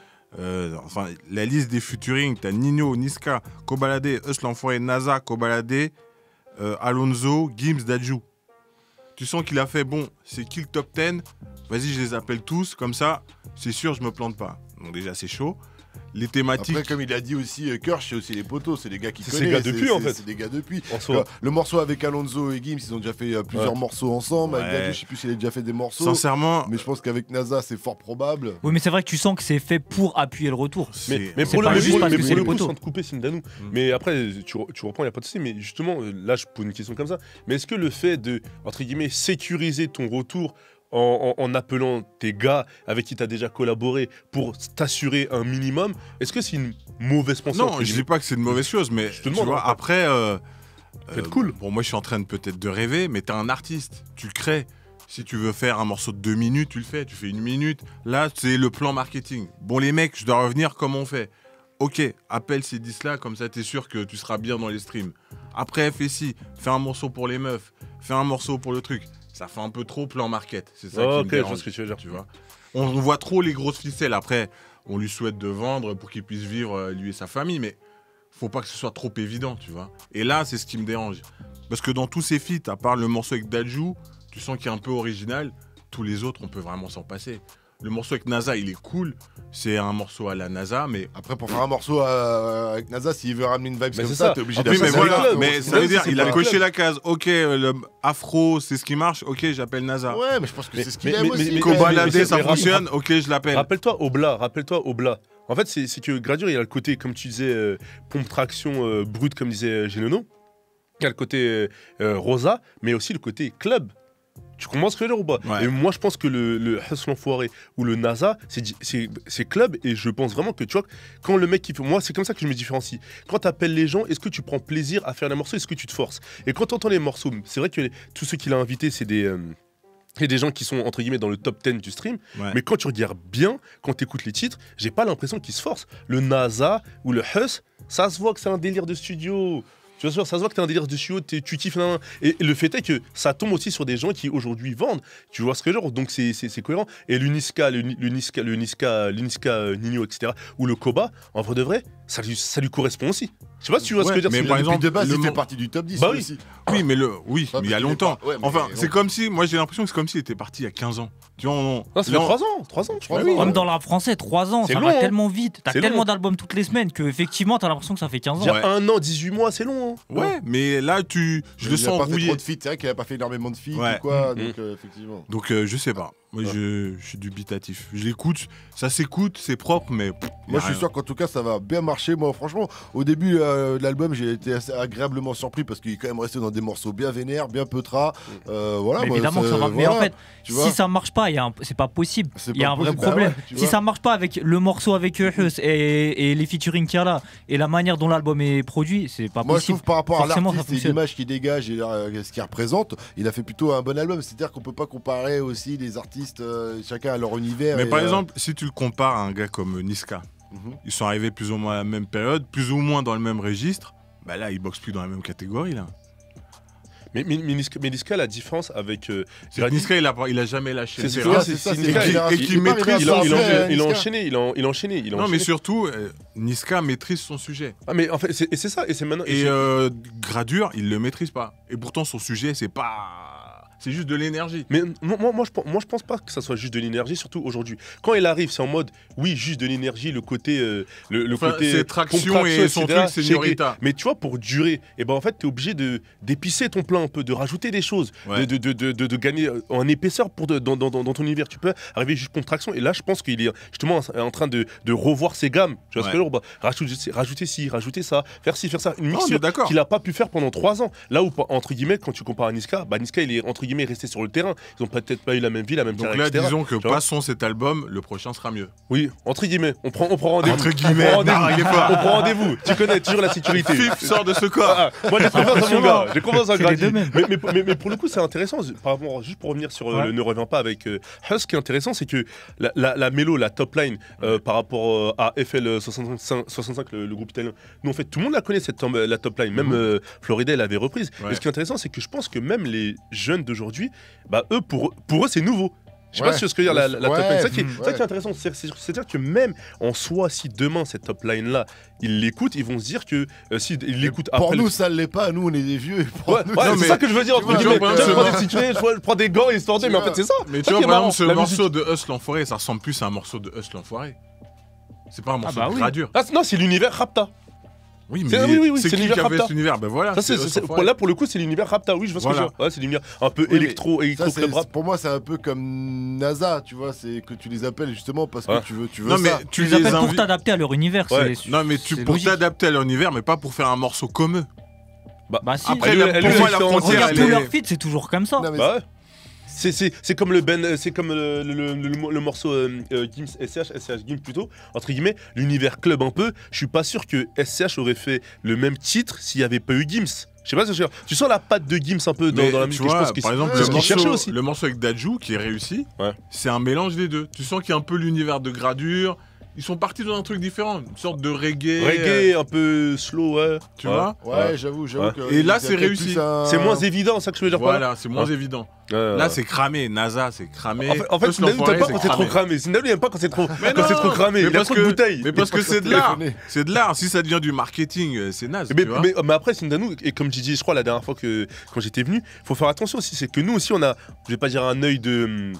E: La liste des featuring, t'as Nino, Niska, Kobalade, Hustle L'Enfoiré, NASA, Kobalade, Alonso, Gims, Dadju. Tu sens qu'il a fait c'est qui le top 10? Vas-y, je les appelle tous, comme ça, c'est sûr, je me plante pas. Donc déjà, c'est chaud. Les thématiques.
B: Après, comme il a dit aussi, Kirsch, c'est aussi les potos, c'est les gars qui connaissent.
C: C'est des gars depuis en fait.
B: C'est des gars depuis. Le morceau avec Alonso et Gims, ils ont déjà fait plusieurs morceaux ensemble. Avec Dadju, je sais plus s'il a déjà fait des morceaux.
E: Sincèrement.
B: Mais je pense qu'avec NASA, c'est fort probable.
D: Oui, mais c'est vrai que tu sens que c'est fait pour appuyer le retour.
C: Mais pour le coup, sans te couper, Sindano. Mais après, tu reprends, il n'y a pas de souci. Mais justement, là, je pose une question comme ça. Mais est-ce que le fait de, entre guillemets, sécuriser ton retour en appelant tes gars avec qui tu as déjà collaboré pour t'assurer un minimum, est-ce que c'est une mauvaise pensée?
E: Non, je dis pas que c'est une mauvaise chose, mais
C: je te demande,
E: vois, après,
C: c'est cool.
E: Bon, moi je suis en train peut-être de rêver, mais t'es un artiste, tu crées. Si tu veux faire un morceau de 2 minutes, tu le fais, tu fais 1 minute. Là, c'est le plan marketing. Bon, les mecs, je dois revenir, comment on fait? Ok, appelle ces 10-là, comme ça t'es sûr que tu seras bien dans les streams. Après, fais un morceau pour les meufs, fais un morceau pour le truc. Ça fait un peu trop plan market, c'est ça qui me dérange,
C: je vois ce que tu veux dire.
E: Tu vois. On voit trop les grosses ficelles. Après, on lui souhaite de vendre pour qu'il puisse vivre, lui et sa famille, mais faut pas que ce soit trop évident, tu vois. Et là, c'est ce qui me dérange. Parce que dans tous ces feats, à part le morceau avec Dadju, tu sens qu'il est un peu original. Tous les autres, on peut vraiment s'en passer. Le morceau avec NASA, il est cool. C'est un morceau à la NASA, mais...
B: Après, pour faire un morceau avec NASA, s'il veut ramener une vibe comme ça, t'es obligé
E: d'appeler.
B: Mais
E: ça veut dire, il a coché la case. Ok, le afro, c'est ce qui marche. Ok, j'appelle NASA.
B: Ouais, mais je pense que c'est ce qu'il aime aussi.
E: Kobalade, ça fonctionne. Ok, je l'appelle.
C: Rappelle-toi Obla. En fait, c'est que Gradure, il y a le côté, comme tu disais, pompe traction brute, comme disait Genono. qui a le côté Rosa, mais aussi le côté club. Tu comprends ce que je veux dire ou pas?
E: Ouais.
C: Et moi, je pense que le Hustle l'Enfoiré ou le NASA, c'est club. Et je pense vraiment que, tu vois, quand le mec qui fait. Moi, c'est comme ça que je me différencie. Quand tu appelles les gens, est-ce que tu prends plaisir à faire les morceaux? Est-ce que tu te forces? Et quand tu entends les morceaux, c'est vrai que tous ceux qu'il a invités, c'est des gens qui sont, entre guillemets, dans le top 10 du stream.
E: Ouais.
C: Mais quand tu regardes bien, quand tu écoutes les titres, j'ai pas l'impression qu'ils se forcent. Le NASA ou le Hus, ça se voit que c'est un délire de studio. Tu vois, ça se voit que t'as un délire de studio, tu kiffes. Et le fait est que ça tombe aussi sur des gens qui aujourd'hui vendent. Tu vois ce que je veux dire? Donc c'est cohérent. Et l'Uniska, Nino, etc. Ou le Koba, en vrai de vrai, ça lui correspond aussi. Je sais pas si tu vois ce que je veux dire.
E: mais par exemple,
B: de base,
E: le
B: il fait
E: mon-
B: partie du top 10
C: Bah oui.
B: aussi.
E: Oui, mais
B: Ah,
E: il y a
B: parce qu'il
E: longtemps.
B: est pas- ouais, mais
E: Enfin,
B: bon.
E: c'est comme si, moi j'ai l'impression que c'est comme s'il était parti il y a 15 ans. Tu vois,
C: Non, ça fait
E: là,
C: 3 ans, 3 ans, je crois.
B: Oui,
D: Comme dans le rap français, 3 ans,
C: C'est
D: ça
C: long,
D: va
C: hein.
D: tellement vite. T'as
C: C'est
D: tellement
C: long.
D: d'albums toutes les semaines que effectivement t'as l'impression que ça fait 15 ans.
C: Il y a
E: Ouais.
C: 1 an, 18 mois, c'est long. Hein.
E: Ouais, mais là, je le
B: Il
E: sens
B: a pas fait
E: rouillé.
B: trop de feats. C'est vrai qu'il a pas fait énormément de feats
E: Ouais.
B: ou quoi.
C: Mm.
B: Donc, effectivement.
E: Donc je sais pas. Moi je suis dubitatif. Je l'écoute, ça s'écoute, c'est propre, mais
B: Moi, je suis sûr qu'en tout cas, ça va bien marcher. Moi, franchement, au début de l'album, j'ai été assez agréablement surpris parce qu'il est quand même resté dans des morceaux bien vénères, bien peutras. Voilà,
D: Mais
B: moi,
D: évidemment que ça va. Mais en fait,
B: tu vois.
D: si ça marche pas, c'est pas possible.
B: C'est
D: Il y a
B: pas
D: un vrai
B: possible, bah
D: problème.
B: ouais, tu
D: Si
B: vois.
D: ça marche pas avec le morceau avec Hus et les featuring qu'il y a là et la manière dont l'album est produit, c'est pas
B: Moi, je
D: possible.
B: trouve par rapport à
D: Forcément, ça
B: l'artiste et
D: fonctionne.
B: l'image qu'il dégage et ce qu'il représente, il a fait plutôt un bon album. C'est-à-dire qu'on peut pas comparer aussi les artistes, chacun à leur univers.
E: Mais
B: et,
E: par exemple, si tu le compares à un gars comme Niska, ils sont arrivés plus ou moins à la même période, plus ou moins dans le même registre, bah là, ils boxent plus dans la même catégorie là.
C: Mais Niska, la différence avec.
E: Niska, il a jamais lâché le
C: C'est
E: terrain.
C: c'est
B: ça,
C: Niska,
B: c'est-
E: et qui maîtrise
C: il a
B: Niska.
C: enchaîné. Il a enchaîné.
E: Non, mais surtout, Niska maîtrise son sujet.
C: Ah, mais en fait, c'est ça. Et c'est maintenant.
E: Et Gradure, il le maîtrise pas. Et pourtant, son sujet, c'est pas. C'est juste de l'énergie.
C: Mais moi, je pense pas que ça soit juste de l'énergie, surtout aujourd'hui. Quand il arrive, c'est en mode, oui, juste de l'énergie, le côté.
E: Enfin,
C: côté
E: c'est traction
C: pompe
E: et son
C: etc.,
E: truc, c'est Señorita.
C: Mais tu vois, pour durer, et ben en fait, t'es obligé d'épicer ton plat un peu, de rajouter des choses,
E: Ouais.
C: de gagner en épaisseur dans ton univers. Tu peux arriver juste contraction. Et là, je pense qu'il est justement en train de revoir ses gammes. Tu vois ce que je veux dire? Rajouter ci, rajouter ça, faire ci, faire ça. Une
E: on est
C: mixture
E: d'accord.
C: qu'il a pas pu faire pendant 3 ans. Là où, entre guillemets, quand tu compares à Niska, Niska, il est entre guillemets resté sur le terrain. Ils ont peut-être pas eu la même vie, la même
E: Donc
C: carrière,
E: là,
C: etc.
E: disons que
C: Tu vois.
E: passons cet album, le prochain sera mieux.
C: Oui, entre guillemets. On prend rendez-vous.
E: Entre guillemets,
C: On prend rendez-vous.
E: n'arrivez pas.
C: On prend rendez-vous. Tu connais toujours la sécurité.
E: Fif sort de ce corps.
C: Ah, moi j'ai confiance en mon gars. J'ai confiance en
D: C'est les
C: Grady.
D: deux mêmes.
C: Mais pour le coup, c'est intéressant. Juste pour revenir sur
D: Ouais.
C: le Ne reviens pas avec Hus, ce qui est intéressant, c'est que la mélo, la top line par rapport à FL65, le groupe italien, nous en fait, tout le monde la connaît, la top line. Même Florida, elle avait reprise.
E: Ouais.
C: Mais ce qui est intéressant, c'est que je pense que même les jeunes d'aujourd'hui, eux, pour eux, c'est nouveau. Je sais pas
B: Ouais.
C: si tu vois ce que je veux dire, la top line.
B: Ouais,
C: C'est ça qui est intéressant. C'est-à-dire que même en soi, si demain, cette top line-là, ils l'écoutent, ils vont se dire que s'ils l'écoutent
B: Pour
C: après.
B: nous, ça l'est pas. Nous, on est des vieux. Et pour
C: Ouais,
B: nous,
C: ouais,
E: Non,
C: c'est
E: mais-
C: ça que je veux dire.
E: tu vois,
C: entre
E: tu vois,
C: guillemets.
E: par
C: Je
E: exemple,
C: prends des situations, je prends des gants histoire de. Mais en fait, c'est ça.
E: Mais
C: C'est
E: tu
C: ça
E: vois,
C: qui est
E: par
C: marrant,
E: exemple, ce
C: la
E: morceau
C: musique.
E: de Hus l'Enfoiré, ça ressemble plus à un morceau de Hus l'Enfoiré. C'est pas un morceau
D: bah
E: de
D: oui.
E: Gradure.
C: Ah, non, c'est l'univers Rapta.
E: Oui, mais
C: Oui,
E: c'est
C: c'est
E: qui
C: l'univers
E: qui avait
C: Rapta.
E: cet univers? Ben voilà.
C: Ça,
E: c'est Hus l'Enfoiré.
C: là, pour le coup, c'est l'univers Rapta. Oui, je vois ce que je veux
E: Voilà.
C: dire. Ouais, c'est l'univers un peu
B: Oui, mais
C: électro
B: ça,
C: club rap.
B: pour moi, c'est un peu comme NASA, tu vois, c'est que tu les appelles justement parce que
C: Ouais.
B: tu veux
E: Non, mais
B: ça.
E: tu
D: Tu les
E: les
D: appelles pour
E: invites.
D: t'adapter à leur univers.
C: Ouais.
D: c'est-
E: Non, mais
D: c'est
E: pour
D: logique.
E: t'adapter à leur univers, mais pas pour faire un morceau comme eux.
D: Bah si.
E: Après,
C: Elle-
E: la-
C: elle-
E: pour
C: elle-
E: moi,
C: elle-
E: la
C: elle-
E: frontière,
D: Regarde
E: elle
D: tous
E: est.
D: leurs feats, c'est toujours comme ça.
B: Non, mais
C: Bah ouais. C'est comme le morceau Gims SCH Gims plutôt, entre guillemets, l'univers club un peu. Je suis pas sûr que SCH aurait fait le même titre s'il n'y avait pas eu Gims. Je sais pas ce que je veux dire. Tu sens la patte de Gims un peu dans
E: Mais
C: la
E: tu
C: musique. Je
E: vois,
C: pense que
E: par
C: c'est-
E: exemple,
C: c'est ce qu'il cherchait aussi.
E: le morceau avec Dadju qui est réussi,
C: Ouais.
E: c'est un mélange des deux. Tu sens qu'il y a un peu l'univers de Gradure. Ils sont partis dans un truc différent, une sorte de reggae.
C: Reggae, un peu slow, ouais.
E: Tu
C: Ouais.
E: vois
B: Ouais, j'avoue.
C: Ouais.
B: que
E: Et là,
B: il y a
E: c'est
B: peut-être
E: réussi.
B: plus un-
C: C'est moins évident, ça que je veux dire par là.
E: Voilà, c'est moins
C: Ouais.
E: évident.
C: Ouais,
E: Là,
C: ouais.
E: c'est cramé. NASA, c'est cramé.
C: En fait,
E: Hus
C: Sindalou
E: l'Enfoiré,
C: t'aime pas quand c'est trop
E: cramé.
C: cramé. Sindalou il aime pas quand c'est trop,
E: Mais
C: quand c'est trop cramé.
E: mais
C: Il a
E: parce
C: trop de
E: que-
C: bouteilles.
E: Mais parce que
B: pas
E: c'est
B: trop
E: de l'art.
B: téléphoner.
E: C'est de l'art. Si ça devient du marketing, c'est naze.
C: Mais,
E: tu vois.
C: mais après, Sindalou, et comme j'ai dit, je crois, la dernière fois quand j'étais venu, faut faire attention aussi. C'est que nous aussi, on a, je vais pas dire un œil de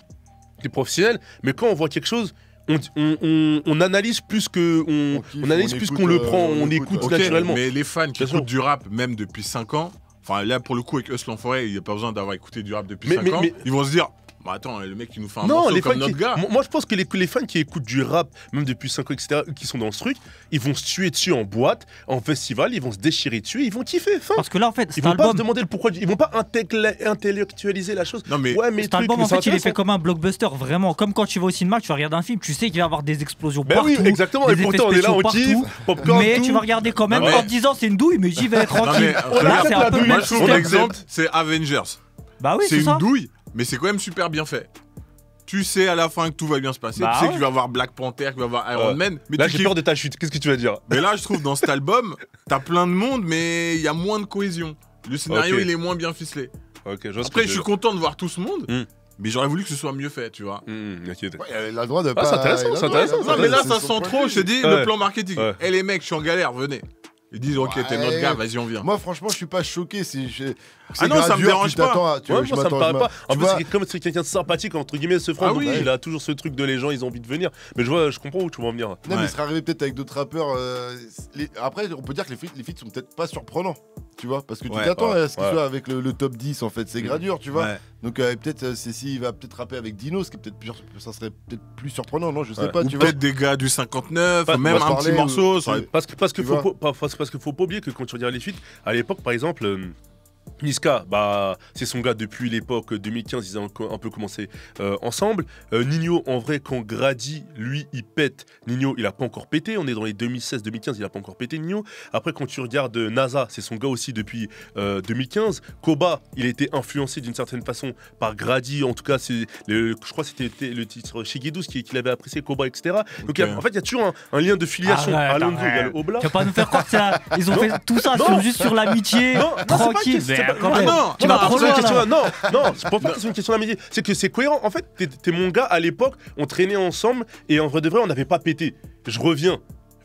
C: professionnel, mais quand on voit quelque chose, on analyse plus que
B: On kiffe,
C: on analyse
B: on
C: plus
B: écoute,
C: qu'on le prend,
B: on
C: on
B: écoute,
C: écoute
E: Ok,
C: naturellement.
E: mais les fans qui
C: Bien sûr.
E: écoutent du rap, même depuis 5 ans, enfin là pour le coup avec Hus l'Enfoiré, il n'y a pas besoin d'avoir écouté du rap depuis
C: Mais-
E: 5
C: mais-
E: ans,
C: mais-
E: ils vont se dire, Bah attends, le mec qui nous fait un
C: Non,
E: morceau
C: les fans
E: comme notre gars.
C: Moi, je pense que les fans qui écoutent du rap, même depuis 5 ans, etc., qui sont dans ce truc, ils vont se tuer dessus en boîte, en festival, ils vont se déchirer dessus, ils vont kiffer. Fin.
D: Parce que là, en fait,
C: Ils
D: cet
C: vont pas
D: album,
C: se demander le pourquoi. Ils vont pas intellectualiser la chose.
E: Non, mais
C: ouais, mais
D: cet album, en fait, il est fait
C: intéressant.
D: comme un blockbuster, vraiment. Comme quand tu vas au cinéma, tu vas regarder un film, tu sais qu'il va y avoir des explosions
C: Ben
D: partout.
C: oui, exactement.
D: des
C: Et pourtant, on
D: effets
C: est là, on
D: spéciaux
C: kiffe,
D: partout.
C: popcorn,
D: Mais
C: tout.
D: tu vas regarder quand même
E: Non, mais-
D: en te disant c'est une douille, mais j'y vais tranquille.
E: mais
D: Là,
E: regarde,
D: c'est un peu le
E: moi
D: même
E: je trouve
D: système.
E: l'exemple, c'est Avengers.
D: Bah oui,
E: c'est
D: c'est
E: une
D: ça.
E: douille, mais c'est quand même super bien fait. Tu sais à la fin que tout va bien se passer.
D: Bah
E: Tu sais
D: ouais.
E: qu'il va y avoir Black Panther, qu'il va y avoir Iron Man. Mais
C: Là,
E: tu
C: j'ai
E: kiffes.
C: peur de ta chute. Qu'est-ce que tu vas dire?
E: Mais là, je trouve dans cet album, t'as plein de monde, mais il y a moins de cohésion. Le scénario,
C: Ok.
E: il est moins bien ficelé.
C: Ok, je vois ce
E: Après,
C: que
E: je
C: tu
E: suis content de voir tout ce monde,
C: Hmm.
E: mais j'aurais voulu que ce soit mieux fait, tu vois.
C: Ok.
B: Ouais, il a le droit de pas.
C: c'est intéressant,
B: il a le
C: c'est
B: droit,
C: intéressant,
B: il a le droit,
E: Non, mais là,
B: c'est
E: ça
B: son
E: sent
B: point
E: trop,
B: de
E: je
B: vue.
E: te dis,
C: Ouais.
E: le plan marketing.
C: Ouais.
E: Eh les mecs, je suis en galère, venez. Ils disent, ok, t'es notre gars, vas-y, on vient.
B: Moi, franchement, je suis pas choqué.
E: Ah non, ça me dérange pas.
C: Ouais, moi, ça me paraît pas. En
B: Tu
C: plus,
B: vois,
C: comme c'est quelqu'un de sympathique, entre guillemets, ce franc,
E: Ah
C: donc
E: oui.
C: il a toujours ce truc de les gens, ils ont envie de venir. Mais je comprends où tu vas en venir.
B: non, mais
E: Ouais.
B: il serait arrivé peut-être avec d'autres rappeurs. Après, on peut dire que les feats sont peut-être pas surprenants. Tu vois, parce que tu
E: Ouais,
B: t'attends
C: ouais,
B: à ce qu'il
C: ouais.
B: soit avec le top 10 en fait, c'est gradure, tu vois.
E: Ouais.
B: Donc peut-être c'est s'il va peut-être rapper avec Dino, ce qui est peut-être plus, ça serait peut-être plus surprenant, non, je sais
C: Ouais.
B: pas,
E: Ou
B: tu vois.
E: peut-être des gars du 59,
C: Pas-
E: même
B: on va
E: un
B: parler,
E: petit morceau.
B: ou-
E: ça aurait-
C: Parce que
B: Tu
C: faut pas oublier que quand tu regardes les feats, à l'époque, par exemple. Niska, bah, c'est son gars depuis l'époque 2015, ils ont un peu commencé ensemble. Nino, en vrai, quand Grady, lui, il pète, Nino, il a pas encore pété. On est dans les 2016-2015, il a pas encore pété, Nino. Après, quand tu regardes NASA, c'est son gars aussi depuis 2015. Koba, il a été influencé d'une certaine façon par Grady. En tout cas, je crois que c'était le titre Shigedous qu'il avait apprécié, Koba, etc. Donc,
E: Ok.
C: en fait, il y a toujours un lien de filiation.
D: Arrête,
C: Alonso, il y a
D: arrête.
C: le Obla.
D: Tu vas pas nous faire croire que ils ont fait tout ça
C: Non.
D: juste sur l'amitié,
C: Non, c'est pas
D: tranquille.
C: que- c'est
D: Mais
C: pas-
D: quand
E: Ah
D: même,
E: non,
D: tu
E: non,
D: vas trop
C: c'est une
D: loin.
C: question-
D: là.
C: non, c'est pas que c'est une question d'amitié. C'est que c'est cohérent. En fait, t'es mon gars à l'époque, on traînait ensemble et en vrai de vrai, on n'avait pas pété. Je reviens.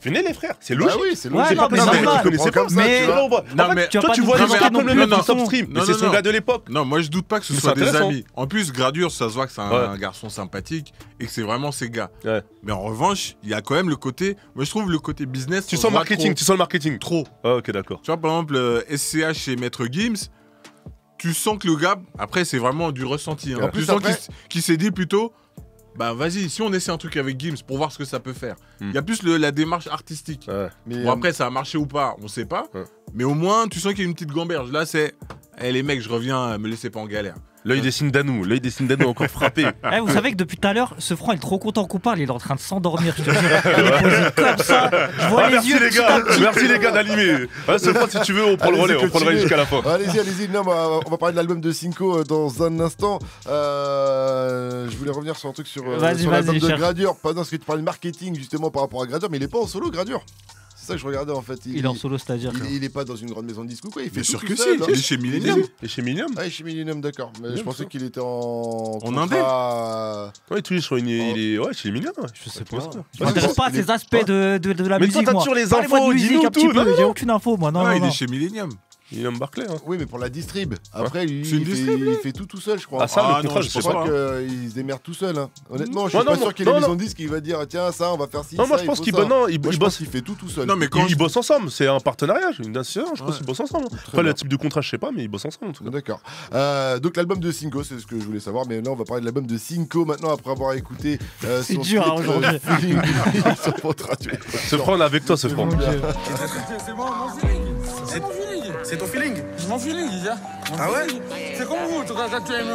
C: Venez les frères, c'est
B: Bah
C: logique.
B: oui, c'est
D: Ouais,
B: logique.
C: C'est
D: non,
C: pas
D: mais
C: que c'est un
D: normal.
C: mec qui connaissait
B: Prends
C: pas.
B: comme ça,
D: mais-
B: tu vois.
C: En
E: Non,
C: fait,
E: mais
D: tu vas
C: toi,
D: pas
C: tu
D: nous
C: vois
D: dire
C: Niska
D: non
C: comme le
D: plus,
C: mec
D: non.
C: du substream, mais
E: Non,
C: c'est
E: non,
C: son
E: non.
C: gars de l'époque.
E: Non, moi je doute pas que ce
C: Mais
E: soit
C: c'est
E: des
C: intéressant.
E: amis. En plus, Gradure, ça se voit que c'est un
C: Ouais.
E: garçon sympathique et que c'est vraiment ses gars.
C: Ouais.
E: Mais en revanche, il y a quand même le côté. Moi je trouve le côté business.
C: Tu
E: on
C: sens le
E: voit
C: marketing, tu sens le marketing.
E: Trop.
C: Ah, ok, d'accord.
E: Tu vois, par exemple, SCH chez Maître Gims, tu sens que le gars, après, c'est vraiment du ressenti. Hein.
B: En plus,
E: Tu sens
B: après-
E: qu'il s'est dit plutôt, bah vas-y, si on essaie un truc avec Gims pour voir ce que ça peut faire. Il
C: Hmm.
E: y a plus la démarche artistique.
C: Ouais.
B: Mais,
E: Bon, après, ça a marché ou pas, on sait pas.
C: Ouais.
E: Mais au moins, tu sens qu'il y a une petite gamberge. Là, c'est, les mecs, je reviens, me laissez pas en galère.
C: L'œil des Sindanou encore frappé.
D: Eh, vous savez que depuis tout à l'heure, ce franc est trop content qu'on parle, il est en train de s'endormir. Je te jure. Il est posé comme ça. Je vois les
C: Merci
D: yeux
C: les
D: petit à
C: gars,
D: petit.
C: merci les gars d'animer. Ouais, cette fois, si tu veux, on prend le
B: Allez-y,
C: relais, on prend le relais
B: continuez.
C: jusqu'à la fin.
B: Allez-y. Non, on va parler de l'album de Cinco dans un instant. Je voulais revenir sur un truc sur l'album de
D: cherche.
B: Gradure. Parce que tu parlais de marketing justement par rapport à Gradure, mais il est pas en solo Gradure. C'est ça que je regardais en fait.
D: Il est en solo, c'est-à-dire.
B: Il est pas dans une grande maison de disques ou quoi. Il fait
E: Bien
B: tout
E: sûr
B: tout
E: que si,
B: seul, hein.
E: il est chez Millennium.
C: Et chez Millennium.
B: Ah, chez Millennium, d'accord. Mais je
C: Bien
B: pensais
C: sûr.
B: qu'il était en
E: indé.
B: contrat.
C: Ouais, tu es sur une. Il est. Ouais, chez Millennium. Ouais.
D: Je sais pas.
C: Ouais,
D: Je m'intéresse pas à ces aspects de la
C: Mais
D: musique.
C: toi, t'as
D: moi.
C: toujours les
D: Parlez-moi
C: infos,
D: de musique
C: dis-nous
D: un petit
C: tout.
D: peu.
C: Non,
D: J'ai
C: non.
D: aucune info, moi. Non,
E: Ah,
D: non,
E: il
D: non.
E: est chez Millennium.
C: Millennium Barclay. Hein.
B: Oui, mais pour la distrib. Après, lui,
E: C'est une distrib, lui
B: il fait tout seul, je crois.
C: Ah, ça,
E: Ah,
C: le contrat,
E: non,
C: je
E: je
C: sais
B: Je
E: sais
C: pas.
B: crois
E: pas.
B: qu'il se démerde tout seul. Hein. Honnêtement, je
C: Ouais,
B: suis pas
C: non,
B: sûr qu'il
C: non,
B: ait une
C: non.
B: maison de disques qui va dire tiens, ça, on va faire ci.
C: Non, moi,
B: ça,
C: je pense
B: il faut
C: qu'il
B: ça.
C: non, il
B: Moi, je
C: bosse.
B: pense qu'il fait tout seul.
E: Non, mais quand
C: Ils bossent ensemble, c'est un partenariat, une association, je pense
E: Ouais.
C: qu'ils bossent ensemble.
B: Très
C: Après,
B: bien.
C: le type de contrat, je sais pas, mais ils bossent ensemble en tout cas.
B: D'accord. Donc l'album de Cinco, c'est ce que je voulais savoir. Mais là, on va parler de l'album de Cinco maintenant après avoir écouté.
D: C'est
B: son
D: dur, hein,
B: titre,
D: aujourd'hui.
B: Feeling. Sur votre radio.
C: Ce franc, on est avec toi, ce franc.
H: C'est moi, mon feeling. C'est ton feeling.
I: C'est ton feeling?
H: Mon feeling, déjà.
I: Ah ouais?
H: C'est comme vous, quand tu aimes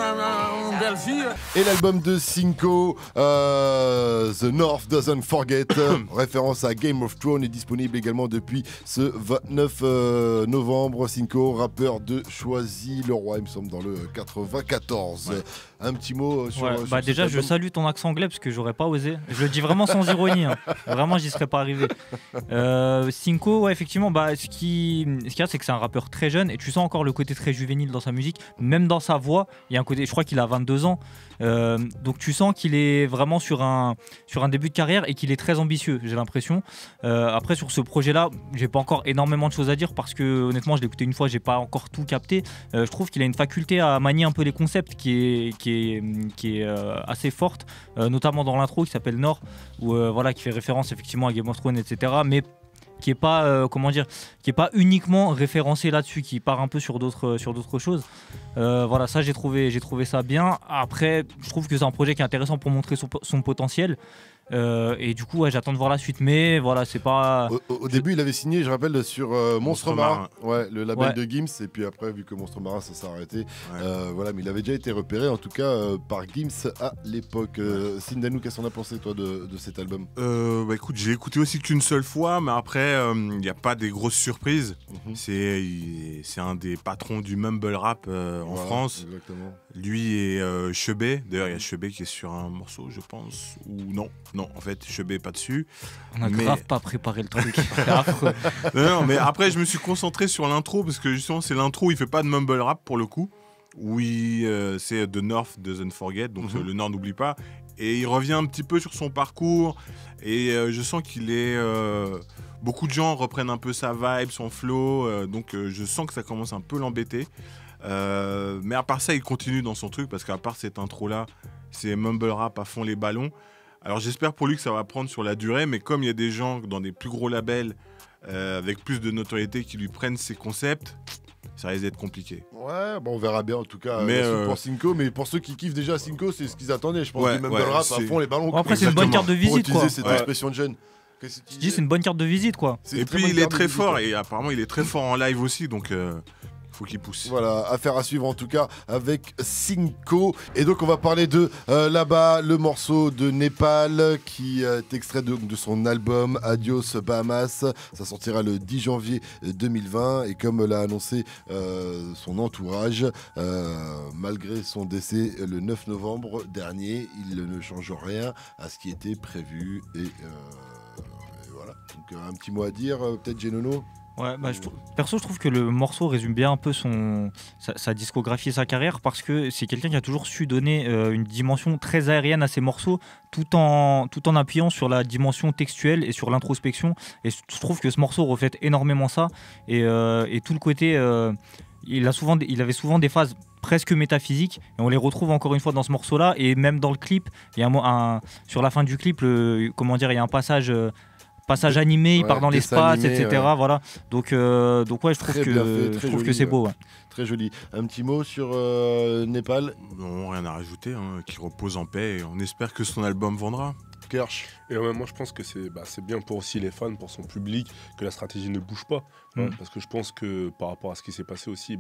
H: une belle fille.
B: Et l'album de Cinco, The North Doesn't Forget, référence à Game of Thrones, est disponible également depuis ce 29 novembre. Cinco, rappeur de Choisy-le-Roi, il me semble, dans le 94.
E: Ouais.
B: Un petit mot sur.
D: Ouais,
B: sur
D: bah
B: cet
D: déjà, je
B: album.
D: salue ton accent anglais parce que j'aurais pas osé. Je le dis vraiment sans ironie. Hein. Vraiment, j'y serais pas arrivé. Cinco, ouais, effectivement, bah, ce qu'il y a, c'est que c'est un rappeur très jeune et tu sens encore le côté très juvénile dans sa musique, même dans sa voix. Il y a un côté, je crois qu'il a 22 ans. Donc tu sens qu'il est vraiment sur un début de carrière et qu'il est très ambitieux, j'ai l'impression. Après, sur ce projet-là, j'ai pas encore énormément de choses à dire parce que honnêtement, je l'ai écouté une fois, j'ai pas encore tout capté. Je trouve qu'il a une faculté à manier un peu les concepts qui est assez forte, notamment dans l'intro qui s'appelle Nord, où voilà, qui fait référence effectivement à Game of Thrones, etc. Mais qui est pas comment dire, qui est pas uniquement référencé là-dessus, qui part un peu sur d'autres choses. Voilà, ça j'ai trouvé ça bien. Après, je trouve que c'est un projet qui est intéressant pour montrer son potentiel. Et du coup, ouais, j'attends de voir la suite. Mais voilà, c'est pas.
B: Au début, il avait signé, je rappelle, sur Monstre Marin. Ouais, le label de Gims. Et puis après, vu que Monstre Marin, ça s'est arrêté. Voilà, mais il avait déjà été repéré, en tout cas, par Gims à l'époque. Sindanou, qu'est-ce qu'on a pensé, toi, de cet album?
E: Bah écoute, j'ai écouté aussi qu'une seule fois, mais après, il n'y a pas des grosses surprises. C'est un des patrons du mumble rap en France.
B: Exactement.
E: Lui et Chebet. D'ailleurs, il y a Chebet qui est sur un morceau, je pense. Ou non. Non, en fait, Chebet n'est pas dessus.
D: On a grave pas préparé le truc. C'est affreux.
E: Non, mais après, je me suis concentré sur l'intro parce que justement, c'est l'intro. Il fait pas de mumble rap pour le coup. Oui, c'est The North Doesn't Forget, donc le Nord n'oublie pas. Et il revient un petit peu sur son parcours. Et je sens qu'il est. Beaucoup de gens reprennent un peu sa vibe, son flow. Donc je sens que ça commence un peu l'embêter. Mais à part ça, il continue dans son truc parce qu'à part cette intro-là, c'est mumble rap à fond les ballons. Alors j'espère pour lui que ça va prendre sur la durée, mais comme il y a des gens dans des plus gros labels avec plus de notoriété qui lui prennent ses concepts, ça risque d'être compliqué.
B: Ouais, bon, on verra bien en tout cas
E: mais
B: pour Cinco, mais pour ceux qui kiffent déjà Cinco, c'est ce qu'ils attendaient, je pense, du mumble rap à fond les ballons.
D: Bon, après, c'est une bonne carte de visite,
B: pour utiliser
D: quoi.
B: cette expression de jeune.
D: Je dis, c'est une bonne carte de visite, quoi.
E: Et puis il est très fort, et apparemment il est très fort en live aussi, donc faut qu'il pousse.
B: Voilà, affaire à suivre en tout cas avec Cinco. Et donc on va parler de là-bas, le morceau de Népal qui est extrait de son album Adios Bahamas. Ça sortira le 10 janvier 2020 et comme l'a annoncé son entourage, malgré son décès le 9 novembre dernier, il ne change rien à ce qui était prévu. Et voilà, donc un petit mot à dire, peut-être Genono.
D: Ouais, bah, perso, je trouve que le morceau résume bien un peu sa discographie et sa carrière parce que c'est quelqu'un qui a toujours su donner une dimension très aérienne à ses morceaux tout en appuyant sur la dimension textuelle et sur l'introspection. Et je trouve que ce morceau reflète énormément ça et tout le côté. Il avait souvent des phases presque métaphysiques et on les retrouve encore une fois dans ce morceau-là et même dans le clip. Il y a sur la fin du clip, il y a un passage animé, il part dans l'espace, etc. Ouais. Voilà. Donc ouais, je trouve que c'est beau. Ouais.
B: Très joli. Un petit mot sur Népal?
E: Non, rien à rajouter, qui repose en paix et on espère que son album vendra.
B: Kersh.
C: Et moi je pense que c'est bien pour aussi les fans, pour son public, que la stratégie ne bouge pas. Parce que je pense que par rapport à ce qui s'est passé aussi,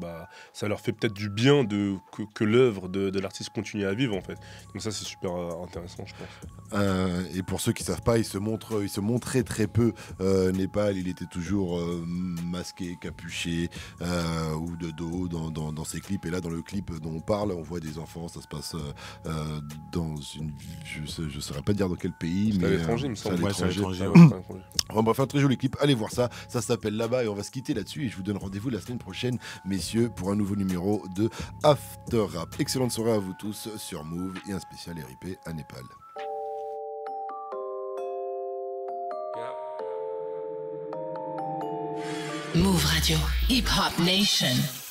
C: ça leur fait peut-être du bien que l'œuvre de l'artiste continue à vivre en fait. Donc ça c'est super intéressant je pense.
B: Et pour ceux qui ne savent pas, il se montrait très peu Népal, il était toujours masqué, capuché ou de dos dans ses clips. Et là dans le clip dont on parle, on voit des enfants, ça se passe dans une... Je ne saurais pas dire dans quel pays, mais...
C: à l'étranger, il me semble.
B: Ouais, c'est à l'étranger. Bref, un très joli clip, allez voir ça, ça s'appelle Là-bas et on va se quitter là-dessus et je vous donne rendez-vous la semaine prochaine, messieurs, pour un nouveau numéro de After Rap. Excellente soirée à vous tous sur Move et un spécial RIP à Népal.
I: Move Radio, Hip Hop Nation.